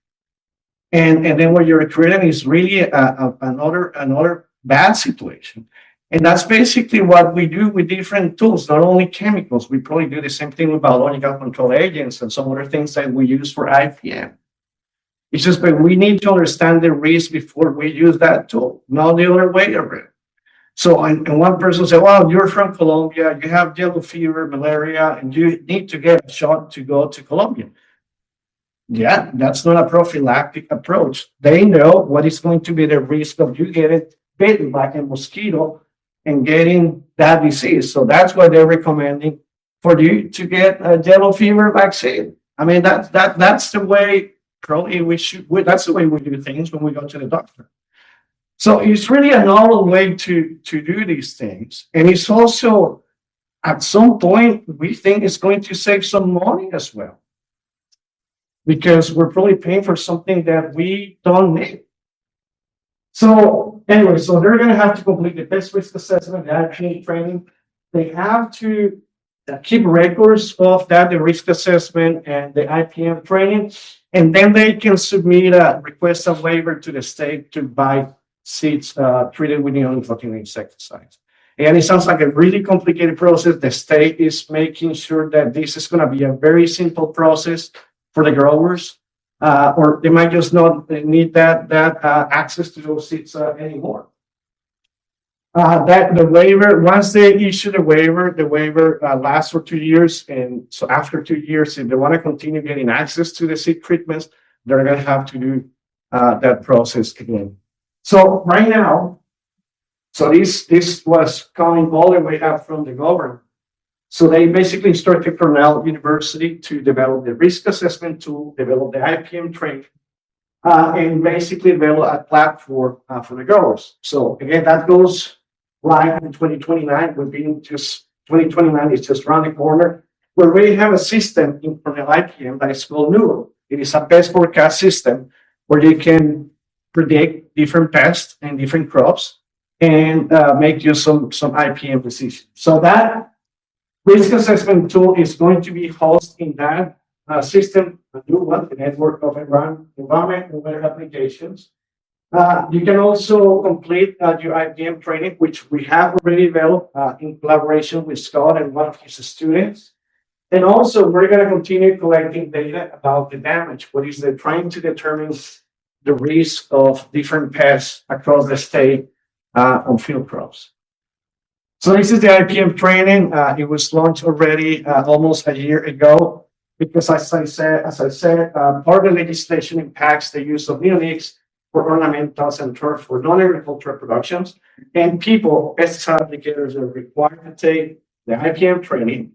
And then what you're creating is really another bad situation. And that's basically what we do with different tools, not only chemicals. We probably do the same thing with biological control agents and some other things that we use for IPM. It's just that we need to understand the risk before we use that tool, not the other way around. So, and one person said, well, you're from Colombia, you have yellow fever, malaria, and you need to get a shot to go to Colombia. Yeah, that's not a prophylactic approach. They know what is going to be the risk of you getting bitten by a mosquito and getting that disease. So that's why they're recommending for you to get a yellow fever vaccine. I mean, that's the way probably that's the way we do things when we go to the doctor. So it's really a novel way to do these things. And it's also, at some point, we think it's going to save some money as well. Because we're probably paying for something that we don't need. So anyway, so they're going to have to complete the best risk assessment, the IPM training. They have to keep records of that, the risk assessment and the IPM training, and then they can submit a request of waiver to the state to buy seeds treated with neonicotinoid insecticides. And it sounds like a really complicated process. The state is making sure that this is going to be a very simple process for the growers, or they might just not need that access to those seeds anymore. That the waiver, once they issue the waiver lasts for 2 years, and so after 2 years, if they want to continue getting access to the seed treatments, they're going to have to do that process again. So right now, so this was coming all the way up from the government. So they basically instructed Cornell University to develop the risk assessment tool, develop the IPM training, and basically develop a platform for the growers. So again, that goes live in 2029. We've been just 2029 is just around the corner. We already have a system in Cornell IPM that is called Neuro. It is a pest forecast system where you can predict different pests and different crops and make you some IPM decisions. So that risk assessment tool is going to be hosted in that system, a new one, the network of environment and weather applications. You can also complete your IPM training, which we have already developed in collaboration with Scott and one of his students. And also, we're going to continue collecting data about the damage. What is the trying to determine the risk of different pests across the state on field crops. So this is the IPM training. It was launched already almost a year ago because, as I said, part of the legislation impacts the use of neonics for ornamentals and turf for non-agricultural productions, and people, pesticide applicators, are required to take the IPM training,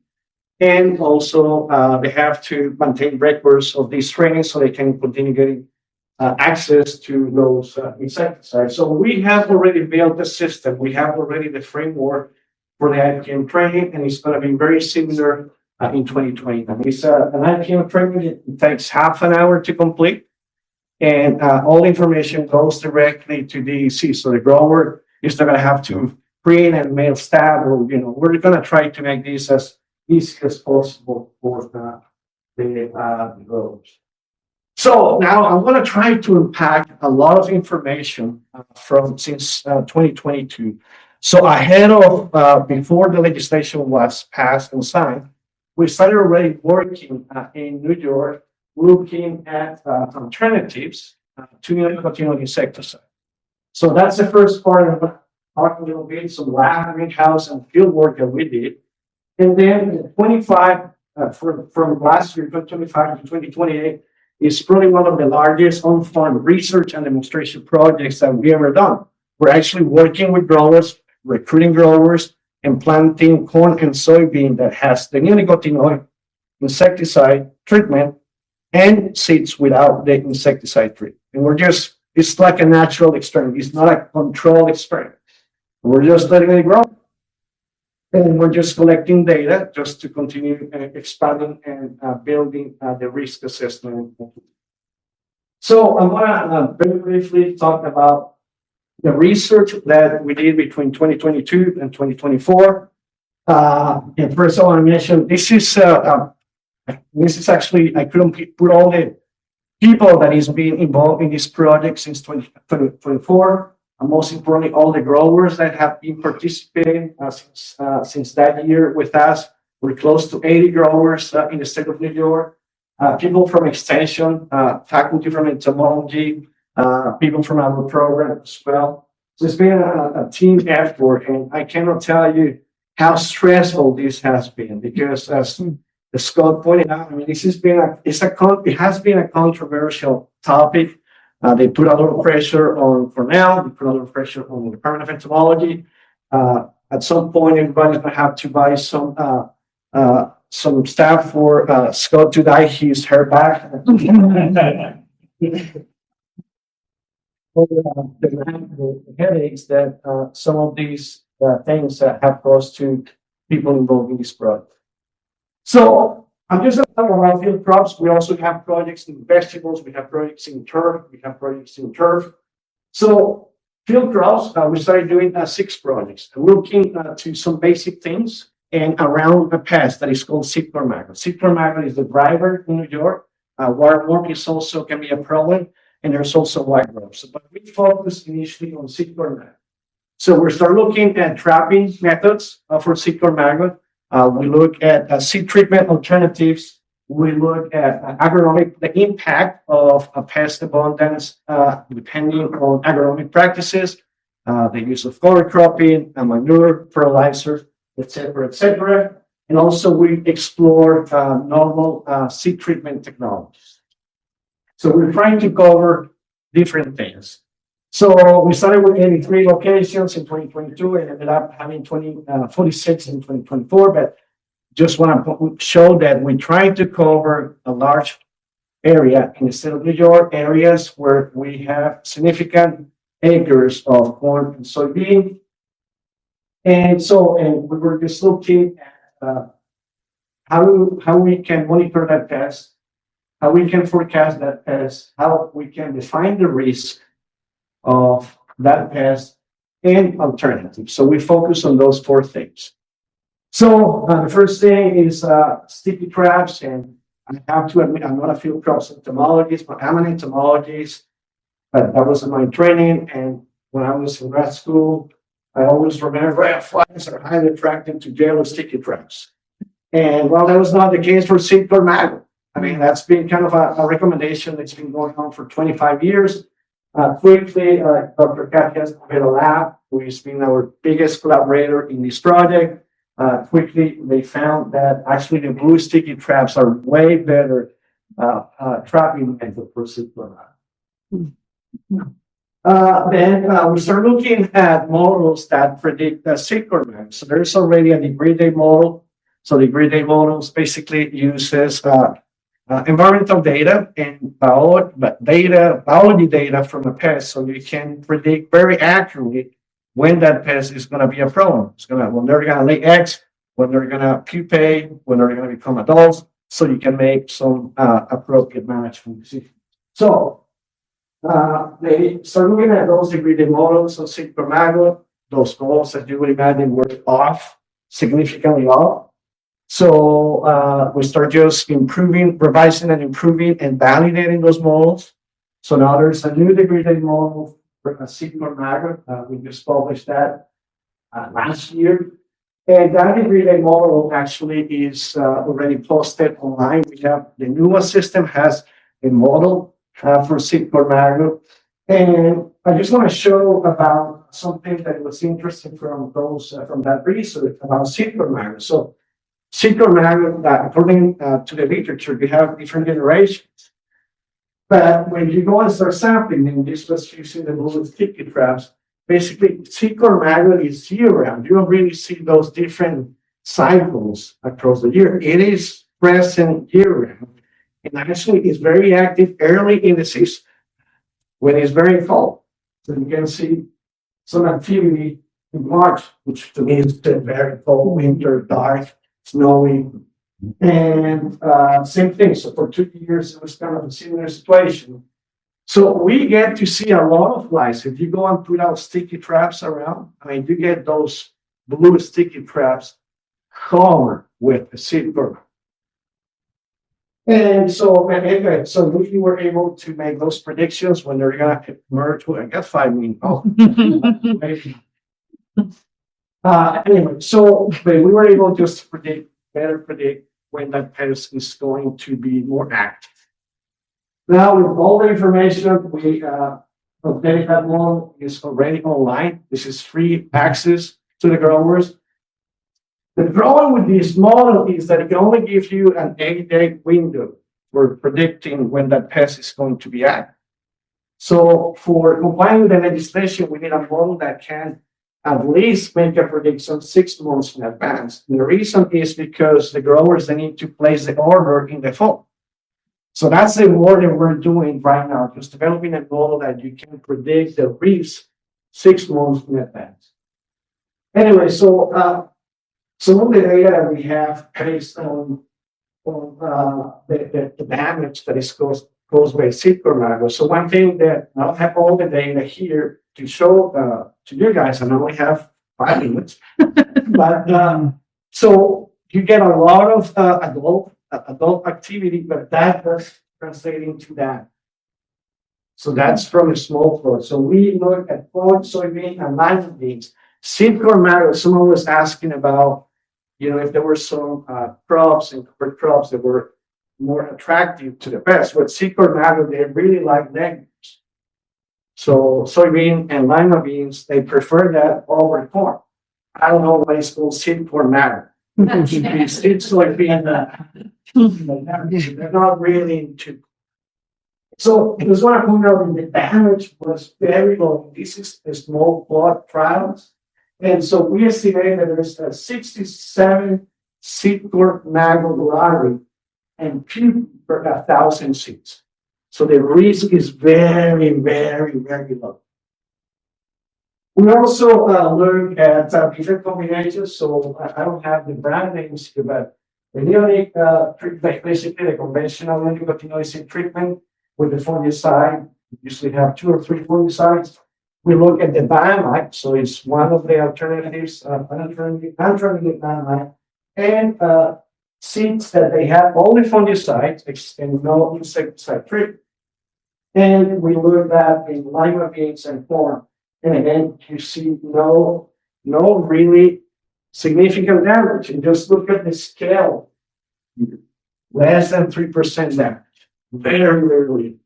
and also they have to maintain records of these trainings so they can continue getting access to those insecticides. So we have already built the system. We have already the framework for the IPM training, and it's going to be very similar in 2020. It's an IPM training. It takes half an hour to complete, and all information goes directly to DEC. So the grower is not going to have to print and mail stab, or we're going to try to make this as easy as possible for the growers. So now I'm going to try to unpack a lot of information since 2022. So ahead of, before the legislation was passed and signed, we started already working in New York, looking at alternatives to neonicotinoid insecticide. So that's the first part. I'm going to talk a little bit, some lab, greenhouse, and field work that we did. And then 25, from last year, 2025 to 2028, is probably one of the largest on-farm research and demonstration projects that we ever done. We're actually working with growers, recruiting growers, and planting corn and soybean that has the neonicotinoid insecticide treatment and seeds without the insecticide treatment. And it's like a natural experiment. It's not a controlled experiment. We're just letting it grow. And we're just collecting data just to continue expanding and building the risk assessment. So I'm going to very briefly talk about the research that we did between 2022 and 2024. And first I want to mention, this is a This is actually, I couldn't put all the people that is being involved in this project since 2024. And most importantly, all the growers that have been participating since that year with us. We're close to 80 growers in the state of New York. People from extension, faculty from entomology, people from our program as well. So it's been a team effort, and I cannot tell you how stressful this has been, because as Scott pointed out, I mean, this has been it has been a controversial topic. They put a lot of pressure on Cornell. They put a lot of pressure on the Department of Entomology. At some point, everybody's going to have to buy some staff for Scott to dye his hair back. The headaches that some of these things have caused to people involved in this project. So I'm just talking about field crops. We also have projects in vegetables. We have projects in turf. So field crops, we started doing 6 projects, looking to some basic things and around a pest that is called Sycamore maggot. Sycamore maggot is the driver in New York. Waterworm is also can be a problem, and there's also white grubs. But we focus initially on Sycamore maggot. So we start looking at trapping methods for Sycamore maggot. We look at seed treatment alternatives. We look at the impact of a pest abundance depending on agronomic practices, the use of cover cropping, manure, fertilizers, etc. And also we explore novel seed treatment technologies. So we're trying to cover different things. So we started with 83 locations in 2022 and ended up having 46 in 2024. But just want to show that we try to cover a large area in the state of New York, areas where we have significant acres of corn and soybean. And we were just looking at how we can monitor that pest, how we can forecast that pest, how we can define the risk of that pest and alternatives. So we focus on those 4 things. So the first thing is sticky traps, and I have to admit I'm not a field crops entomologist, but I'm an entomologist. But that was my training, and when I was in grad school, I always remember red flies are highly attracted to yellow sticky traps. And well, that was not the case for Sycamore maggot. I mean, that's been kind of a recommendation that's been going on for 25 years. Quickly, Dr. Katya's lab, who has been our biggest collaborator in this project, quickly they found that actually the blue sticky traps are way better trapping method for Sycamore maggot. Then we start looking at models that predict the Sycamore maggot. So there's already a degree day model. So the degree day models basically uses environmental data and biology data from a pest, so you can predict very accurately when that pest is going to be a problem. When they're going to lay eggs, when they're going to pupate, when they're going to become adults, so you can make some appropriate management decisions. So they start looking at those degree day models of Sycamore maggot. Those models, as you would imagine, were significantly off. So we start just revising and improving and validating those models. So now there's a new degree day model for a Sycamore maggot. We just published that last year. And that degree day model actually is already posted online. We have the NUA system has a model for Sycamore maggot. And I just want to show about something that was interesting from that research about Sycamore maggot. So Sycamore maggot, according to the literature, they have different generations. But when you go and start sampling, and this was using the blue sticky traps, basically Sycamore maggot is year-round. You don't really see those different cycles across the year. It is present year-round, and actually is very active early in the season when it's very cold. So you can see some activity in March, which to me is very cold, winter, dark, snowy, and same thing. So for 2 years, it was kind of a similar situation. So we get to see a lot of flies. If you go and put out sticky traps around, I mean, you get those blue sticky traps covered with Sycamore. And so, anyway, so we were able to make those predictions when they're gonna merge. Well, I guess 5 million. Oh, maybe. Anyway, so but we were able just to better predict when that pest is going to be more active. Now, with all the information, we updated that model is already online. This is free access to the growers. The problem with this model is that it can only give you an 8-day window for predicting when that pest is going to be active. So for complying with the legislation, we need a model that can at least make a prediction 6 months in advance. And the reason is because the growers, they need to place the order in the fall. So that's the work that we're doing right now, just developing a model that you can predict the risk 6 months in advance. Anyway, so some of the data that we have based on the damage that is caused by Cyclomago. So one thing that I don't have all the data here to show to you guys, and I only have 5 minutes, but so you get a lot of adult activity, but that does translate into that. So that's from a small plot. So we look at corn, soybean, and lima beans. Seed corn matter, someone was asking about, if there were some crops and cover crops that were more attractive to the pest. With seed corn matter, they really like legumes. So soybean and lima beans, they prefer that over corn. I don't know why it's called seed corn matter. It should be seed soybean. They're not really into. So I just want to point out that the damage was very low. This is a small plot trials. And so we estimate that there's a 67 seed corn mago and pupa per 1,000 seeds. So the risk is very, very, very low. We also look at different combinations. So I don't have the brand names here, but the Neonic treatment, basically the conventional Neonicotinoid seed treatment with the fungicide, we usually have 2 or 3 fungicides. We look at the diamide, so it's one of the alternatives, alternative diamide, and seeds that they have only fungicides and no insecticide treatment. And we look at in lima beans and corn. And again, you see no really significant damage. And just look at the scale, less than 3% damage. Very, very little.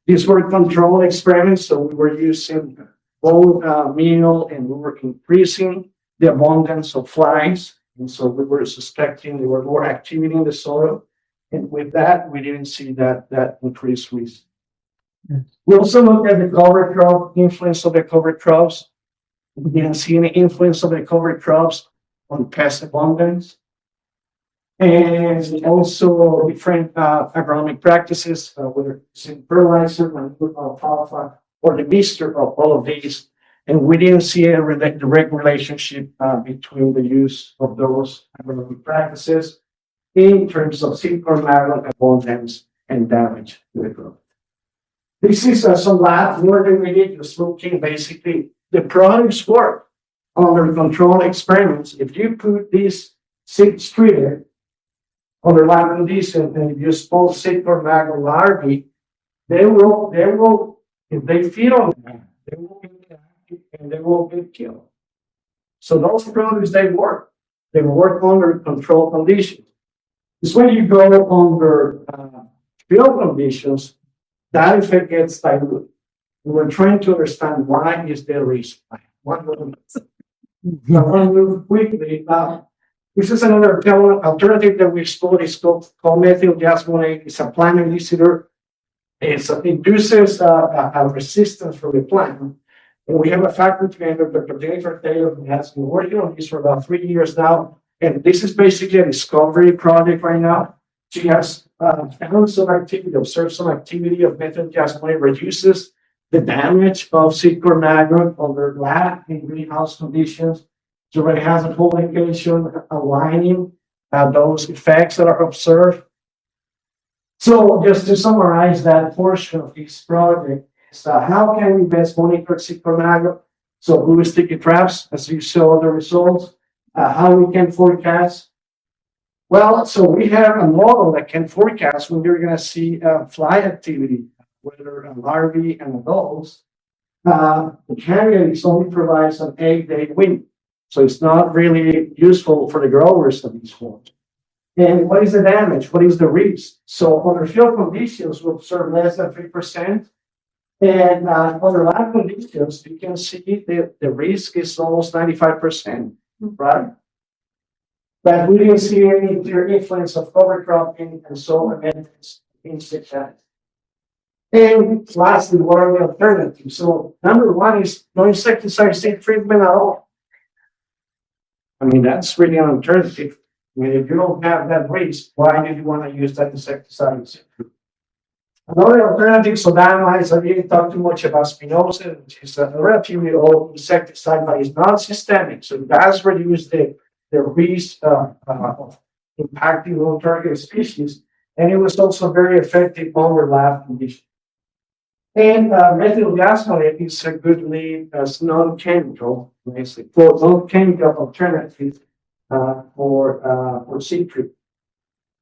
These were controlled experiments, so we were using both meal and we were increasing the abundance of flies. And so we were suspecting there were more activity in the soil. And with that, we didn't see that increased risk. We also looked at the cover crop, influence of the cover crops. We didn't see any influence of the cover crops on pest abundance. And also different agronomic practices, whether it's in fertilizer, alfalfa, or the mixture of all of these. And we didn't see a direct relationship between the use of those agronomic practices in terms of seed corn matter abundance and damage to the crop. This is some lab work that we did, just looking basically the products work under controlled experiments. If you put this seed treated under lab conditions and if you expose seed corn matter larvae, they will, if they feed on them, they will be active and they will get killed. So those products, they work under controlled conditions. It's when you go under field conditions, that effect gets diluted. We're trying to understand why is there risk. I want to move quickly. This is another alternative that we explored. It's called methyl jasmonate. It's a plant elicitor. It induces a resistance from the plant. And we have a faculty together, Dr. Jennifer Taylor, who has been working on this for about 3 years now. And this is basically a discovery project right now. She has found some activity, observed some activity of methyl jasmonate, reduces the damage of seed corn matter under lab and greenhouse conditions. So it has a publication aligning those effects that are observed. So just to summarize that portion of this project, how can we best monitor seed corn matter? So blue sticky traps, as you saw the results, how we can forecast Well, so we have a model that can forecast when you're gonna see fly activity, whether larvae and adults. The candidates only provides an 8-day window, so it's not really useful for the growers of these forms. And what is the damage? What is the risk? So under field conditions, we observe less than 3%. And under lab conditions, you can see the risk is almost 95%, right? But we didn't see any clear influence of overcropping and so amendments insect that. And lastly, what are the alternatives? So number one is no insecticide seed treatment at all. I mean, that's really an alternative. I mean, if you don't have that risk, why do you want to use that insecticide? Another alternative, so diamides, I didn't talk too much about spinosad, which is a relatively old insecticide, but it's not systemic. So it does reduce the risk of impacting low target species. And it was also very effective under lab conditions. And methyl diasmonate is a good lead as non-chemical, basically, non-chemical alternative for seed treatment.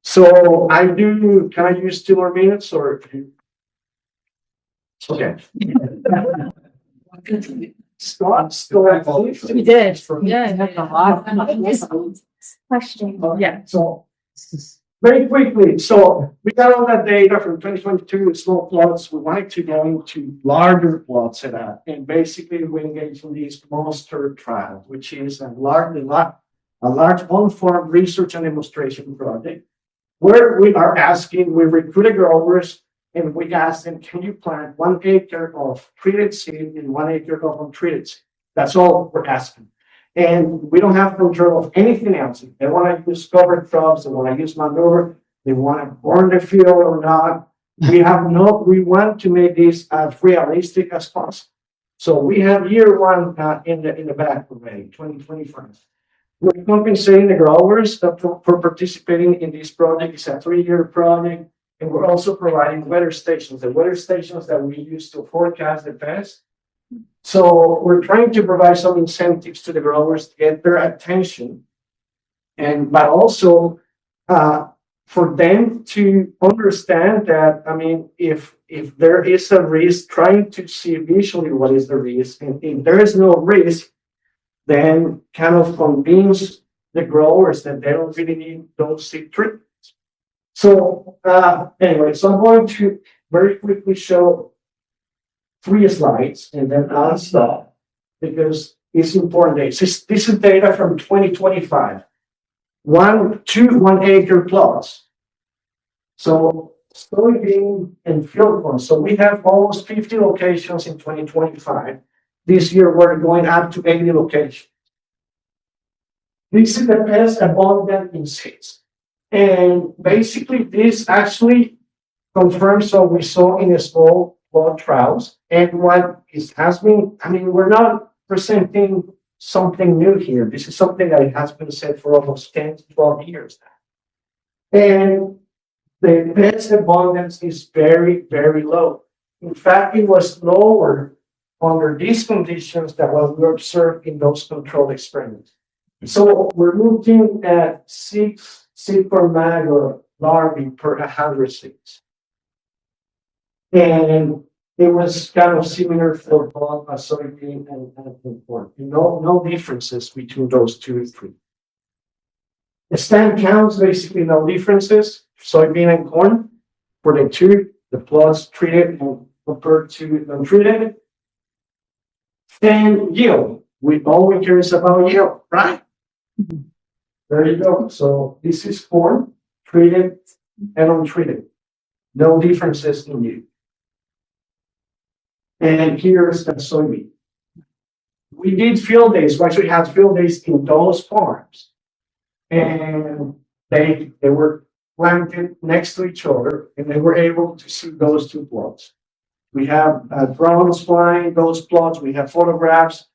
So can I use 2 more minutes or? Okay. We did. Yeah. Question. Yeah. So very quickly, so we got all that data from 2022 with small plots. We wanted to go into larger plots and basically we engaged in these monster trials, which is a large on-farm research and demonstration project, where we recruited growers and we asked them, can you plant 1 acre of treated seed and 1 acre of untreated seed? That's all we're asking. And we don't have control of anything else. If they want to use cover crops, they want to use manure, they want to burn the field or not. We want to make this as realistic as possible. So we have year 1 in the back already, 2025. We're compensating the growers for participating in this project. It's a 3-year project, and we're also providing weather stations, the weather stations that we use to forecast the pest. So we're trying to provide some incentives to the growers to get their attention, but also for them to understand that, I mean, if there is a risk, trying to see visually what is the risk, and if there is no risk, then kind of convince the growers that they don't really need those seed treatments. So anyway, so I'm going to very quickly show 3 slides and then I'll stop because it's important. This is data from 2025. 1 acre plots. So soybean and field corn. So we have almost 50 locations in 2025. This year, we're going up to 80 locations. This is the pest abundant in seeds. And basically, this actually confirms what we saw in the small plot trials. And has been, I mean, we're not presenting something new here. This is something that has been said for almost 10 to 12 years now. And the pest abundance is very, very low. In fact, it was lower under these conditions that what we observed in those controlled experiments. So we're looking at 6 seed per mag or larvae per 100 seeds. And it was kind of similar for both soybean and corn. No differences between those 2 and 3. The stand counts, basically no differences, soybean and corn. For the plots treated and compared to untreated. And yield. All we care is about yield, right? There you go. So this is corn, treated and untreated. No differences in yield. And here's the soybean. We did field days. We actually had field days in those farms. And they were planted next to each other, and they were able to see those 2 plots. We have drones flying those plots. We have photographs.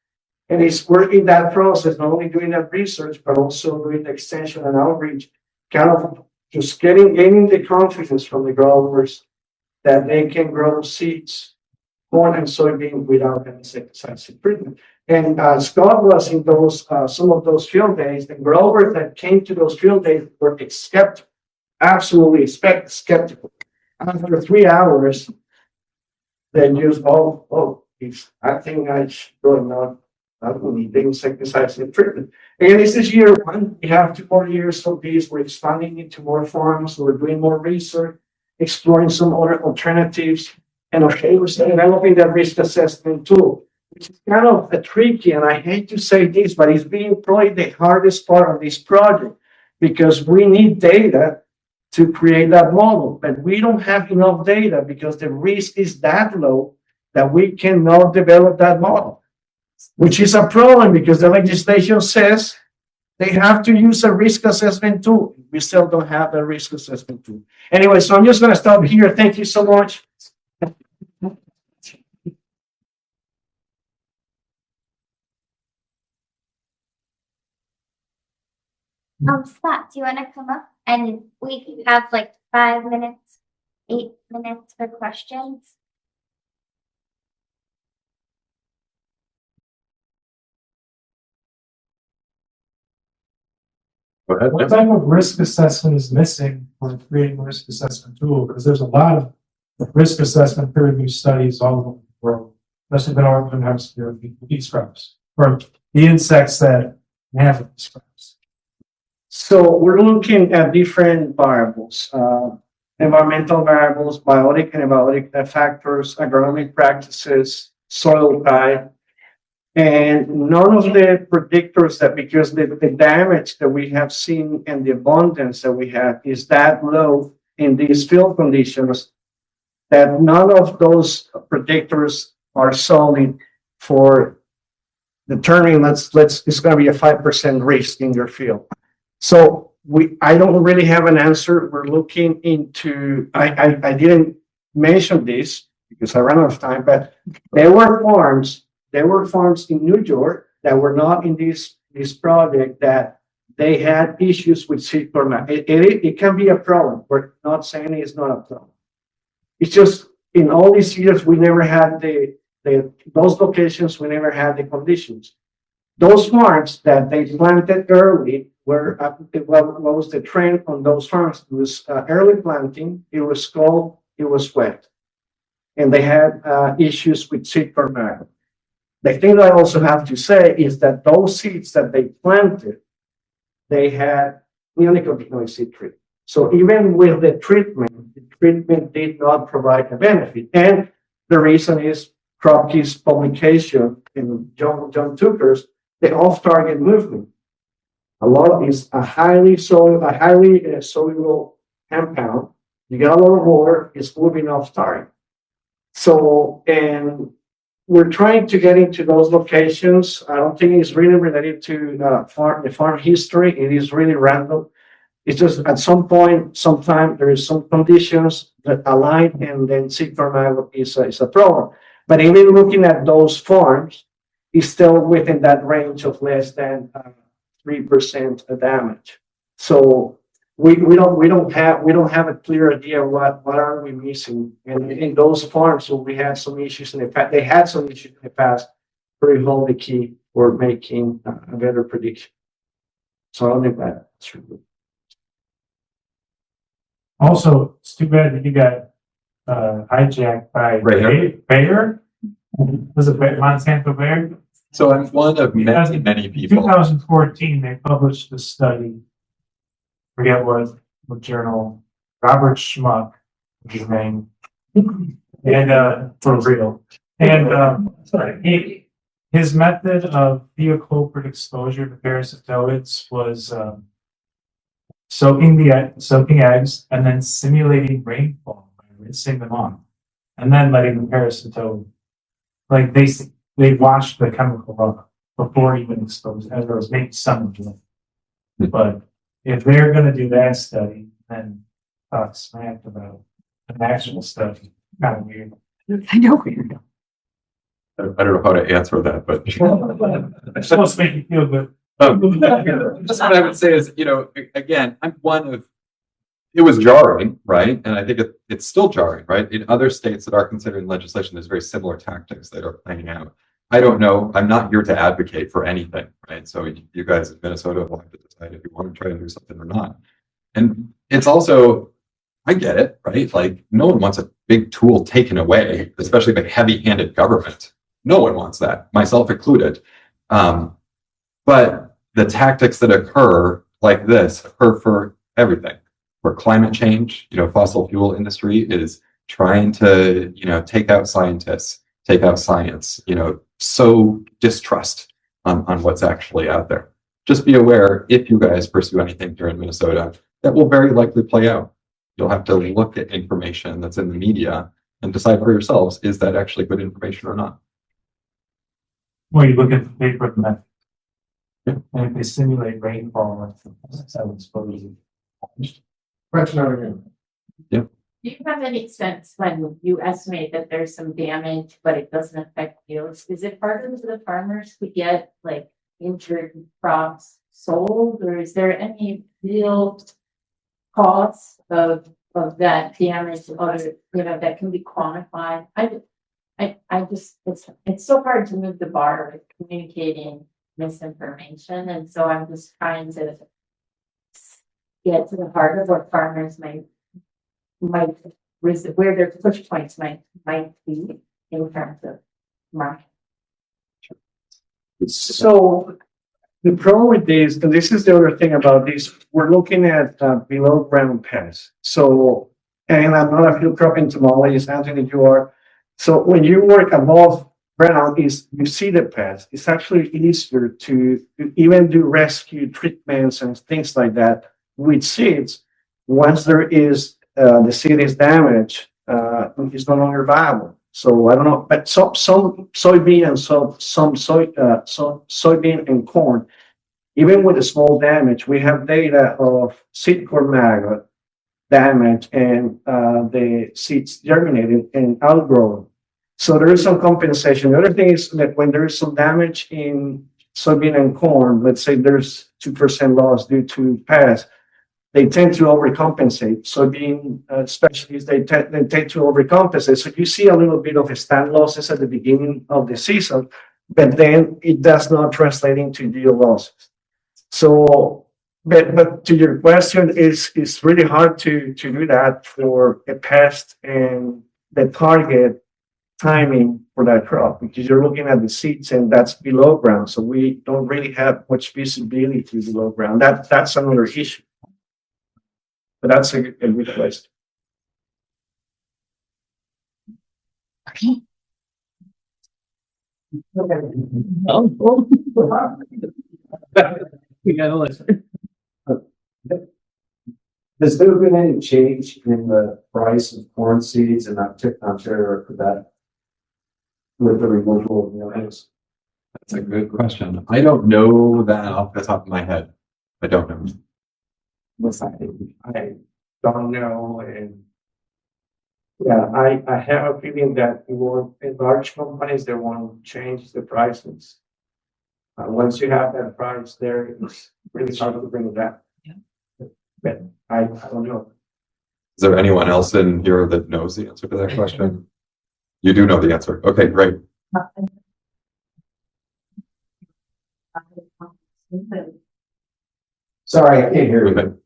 And it's working that process, not only doing that research, but also doing the extension and outreach, kind of just gaining the confidence from the growers that they can grow seeds, corn and soybean without an insecticide treatment. And Scott was in those some of those field days. The growers that came to those field days were skeptical, absolutely skeptical. After 3 hours, they used I think I should really not only the insecticides and treatment. And this is year one. We have 2 more years of these. We're expanding into more farms. We're doing more research, exploring some other alternatives, and okay, we're developing that risk assessment tool, which is kind of a tricky, and I hate to say this, but it's being probably the hardest part of this project because we need data to create that model, but we don't have enough data because the risk is that low that we cannot develop that model, which is a problem because the legislation says they have to use a risk assessment tool. We still don't have a risk assessment tool. Anyway, so I'm just going to stop here. Thank you so much. Scott, do you want to come up? And we can have like 5 minutes, 8 minutes for questions. Go ahead. What type of risk assessment is missing when creating a risk assessment tool? Because there's a lot of risk assessment peer-reviewed studies all over the world, especially in the Northern Hemisphere, bee scrubs, or the insects that have these scrubs. So we're looking at different variables, environmental variables, biotic and abiotic factors, agronomic practices, soil type, and none of the predictors that, because the damage that we have seen and the abundance that we have is that low in these field conditions that none of those predictors are solid for determining it's going to be a 5% risk in your field. So I don't really have an answer. We're looking into, I didn't mention this because I ran out of time, but there were farms in New York that were not in this project that they had issues with seed corn. It can be a problem. We're not saying it's not a problem. It's just in all these years, we never had those locations, we never had the conditions. Those farms that they planted early were, what was the trend on those farms? It was early planting, it was cold, it was wet. And they had issues with seed corn. The thing that I also have to say is that those seeds that they planted, they had neonicotinoid seed treatment. So even with the treatment did not provide a benefit. And the reason is Kropke's publication in John Tucker's, the off-target movement. A lot of is a highly soluble compound. You get a lot of water, it's moving off target. So, and we're trying to get into those locations. I don't think it's really related to the farm history. It is really random. It's just at some point, sometime there is some conditions that align, and then seed corn is a problem. But even looking at those farms, it's still within that range of less than 3% damage. So we don't have a clear idea what are we missing. And in those farms, so we had some issues in the past. They had some issues in the past. Very hold the key for making a better prediction. So I don't think that's true. Also, it's too bad that you got hijacked by Bayer. Was it Monsanto Bayer? So I'm one of many people. 2014, they published a study. Forget what journal. Robert Schmuck, his name, and for real. And his method of theoculprit exposure to parasitoids was soaking eggs and then simulating rainfall by rinsing them off, and then letting the parasitoid, like they washed the chemical off before even exposed, as there was maybe some of them. But if they're going to do that study, then talk smack about an actual study, kind of weird. I know weird. I don't know how to answer that, but It's supposed to make you feel good. just what I would say is, again, I'm one of. It was jarring, right? And I think it's still jarring, right? In other states that are considering legislation, there's very similar tactics that are playing out. I don't know. I'm not here to advocate for anything, right? So you guys in Minnesota will have to decide if you want to try to do something or not. And it's also, I get it, right? Like no one wants a big tool taken away, especially by heavy-handed government. No one wants that, myself included. But the tactics that occur like this occur for everything. For climate change, fossil fuel industry is trying to, take out scientists, take out science, sow distrust on what's actually out there. Just be aware, if you guys pursue anything here in Minnesota, that will very likely play out. You'll have to look at information that's in the media and decide for yourselves, is that actually good information or not? Well, you look at the paper method. And if they simulate rainfall, that's how it's supposed to be. Question over here. Do you have any sense when you estimate that there's some damage, but it doesn't affect yields? Is it harder for the farmers to get like injured crops sold, or is there any real cost of that damage, or that can be quantified? I just it's so hard to move the bar with communicating misinformation, and so I'm just trying to get to the heart of what farmers might where their push points might be in terms of market. So the problem with this, and this is the other thing about this, we're looking at below ground pests. So, and I'm not a field crop entomologist, Anthony, you are. So when you work above ground, you see the pests. It's actually easier to even do rescue treatments and things like that with seeds. Once there is the seed is damaged, it's no longer viable. So I don't know, but some soybean and some soybean and corn, even with a small damage, we have data of seed corn maggot damage and the seeds germinated and outgrown. So there is some compensation. The other thing is that when there is some damage in soybean and corn, let's say there's 2% loss due to pests, they tend to overcompensate. Soybean specialists, they tend to overcompensate. So you see a little bit of stand losses at the beginning of the season, but then it does not translate into yield losses. So, but to your question, it's really hard to do that for a pest and the target timing for that crop, because you're looking at the seeds and that's below ground. So we don't really have much visibility below ground. That's another issue. But that's a good place. We got a list. Has there been any change in the price of corn seeds in Ontario for that with the removal of neonics? That's a good question. I don't know that off the top of my head. I don't know. I don't know, and yeah, I have a feeling that in large companies they won't change the prices. Once you have that price there, it's really hard to bring it back. Yeah. But I don't know. Is there anyone else in here that knows the answer to that question? You do know the answer. Okay, great. Sorry, I can't hear you.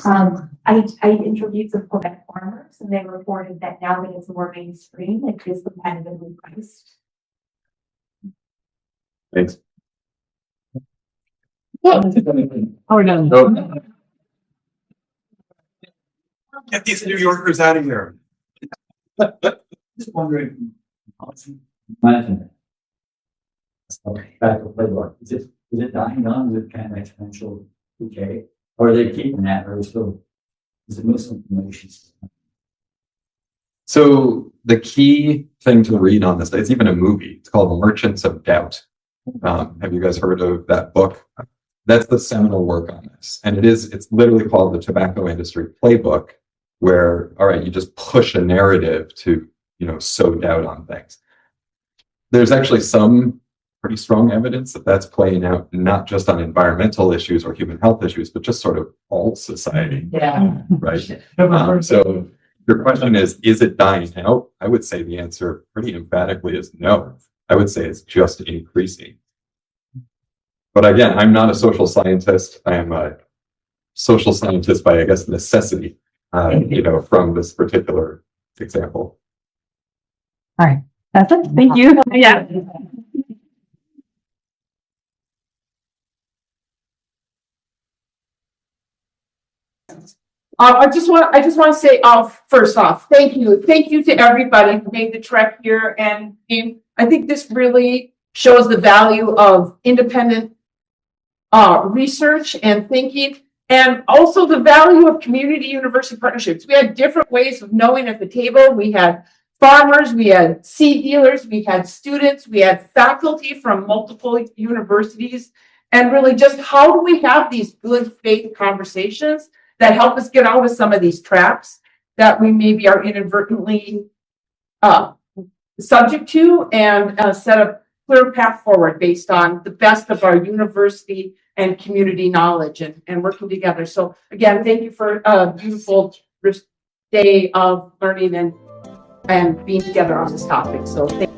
I interviewed some Quebec farmers, and they reported that now that it's more mainstream, it is competitively priced. Thanks. Oh, we're done. No. Get these New Yorkers out of here. Just wondering. Imagine. Back to playbook. Is it dying down? Is it kind of exponential decay? Or are they keeping that, or is it misinformation? So the key thing to read on this, it's even a movie. It's called Merchants of Doubt. Have you guys heard of that book? That's the seminal work on this. And it's literally called the Tobacco Industry Playbook, where, all right, you just push a narrative to, sow doubt on things. There's actually some pretty strong evidence that that's playing out not just on environmental issues or human health issues, but just sort of all society. yeah. Right. So your question is it dying out? I would say the answer pretty emphatically is no. I would say it's just increasing. But again, I'm not a social scientist. I am a social scientist by, I guess, necessity, from this particular example. All right, that's it. Thank you. Yeah. I just want to say, first off, thank you to everybody who made the trek here, and I think this really shows the value of independent research and thinking, and also the value of community university partnerships. We had different ways of knowing at the table. We had farmers, we had seed dealers, we had students, we had faculty from multiple universities, and really just how do we have these good faith conversations that help us get out of some of these traps that we maybe are inadvertently subject to, and set a clear path forward based on the best of our university and community knowledge and working together. So again, thank you for a beautiful day of learning and being together on this topic. So thank you.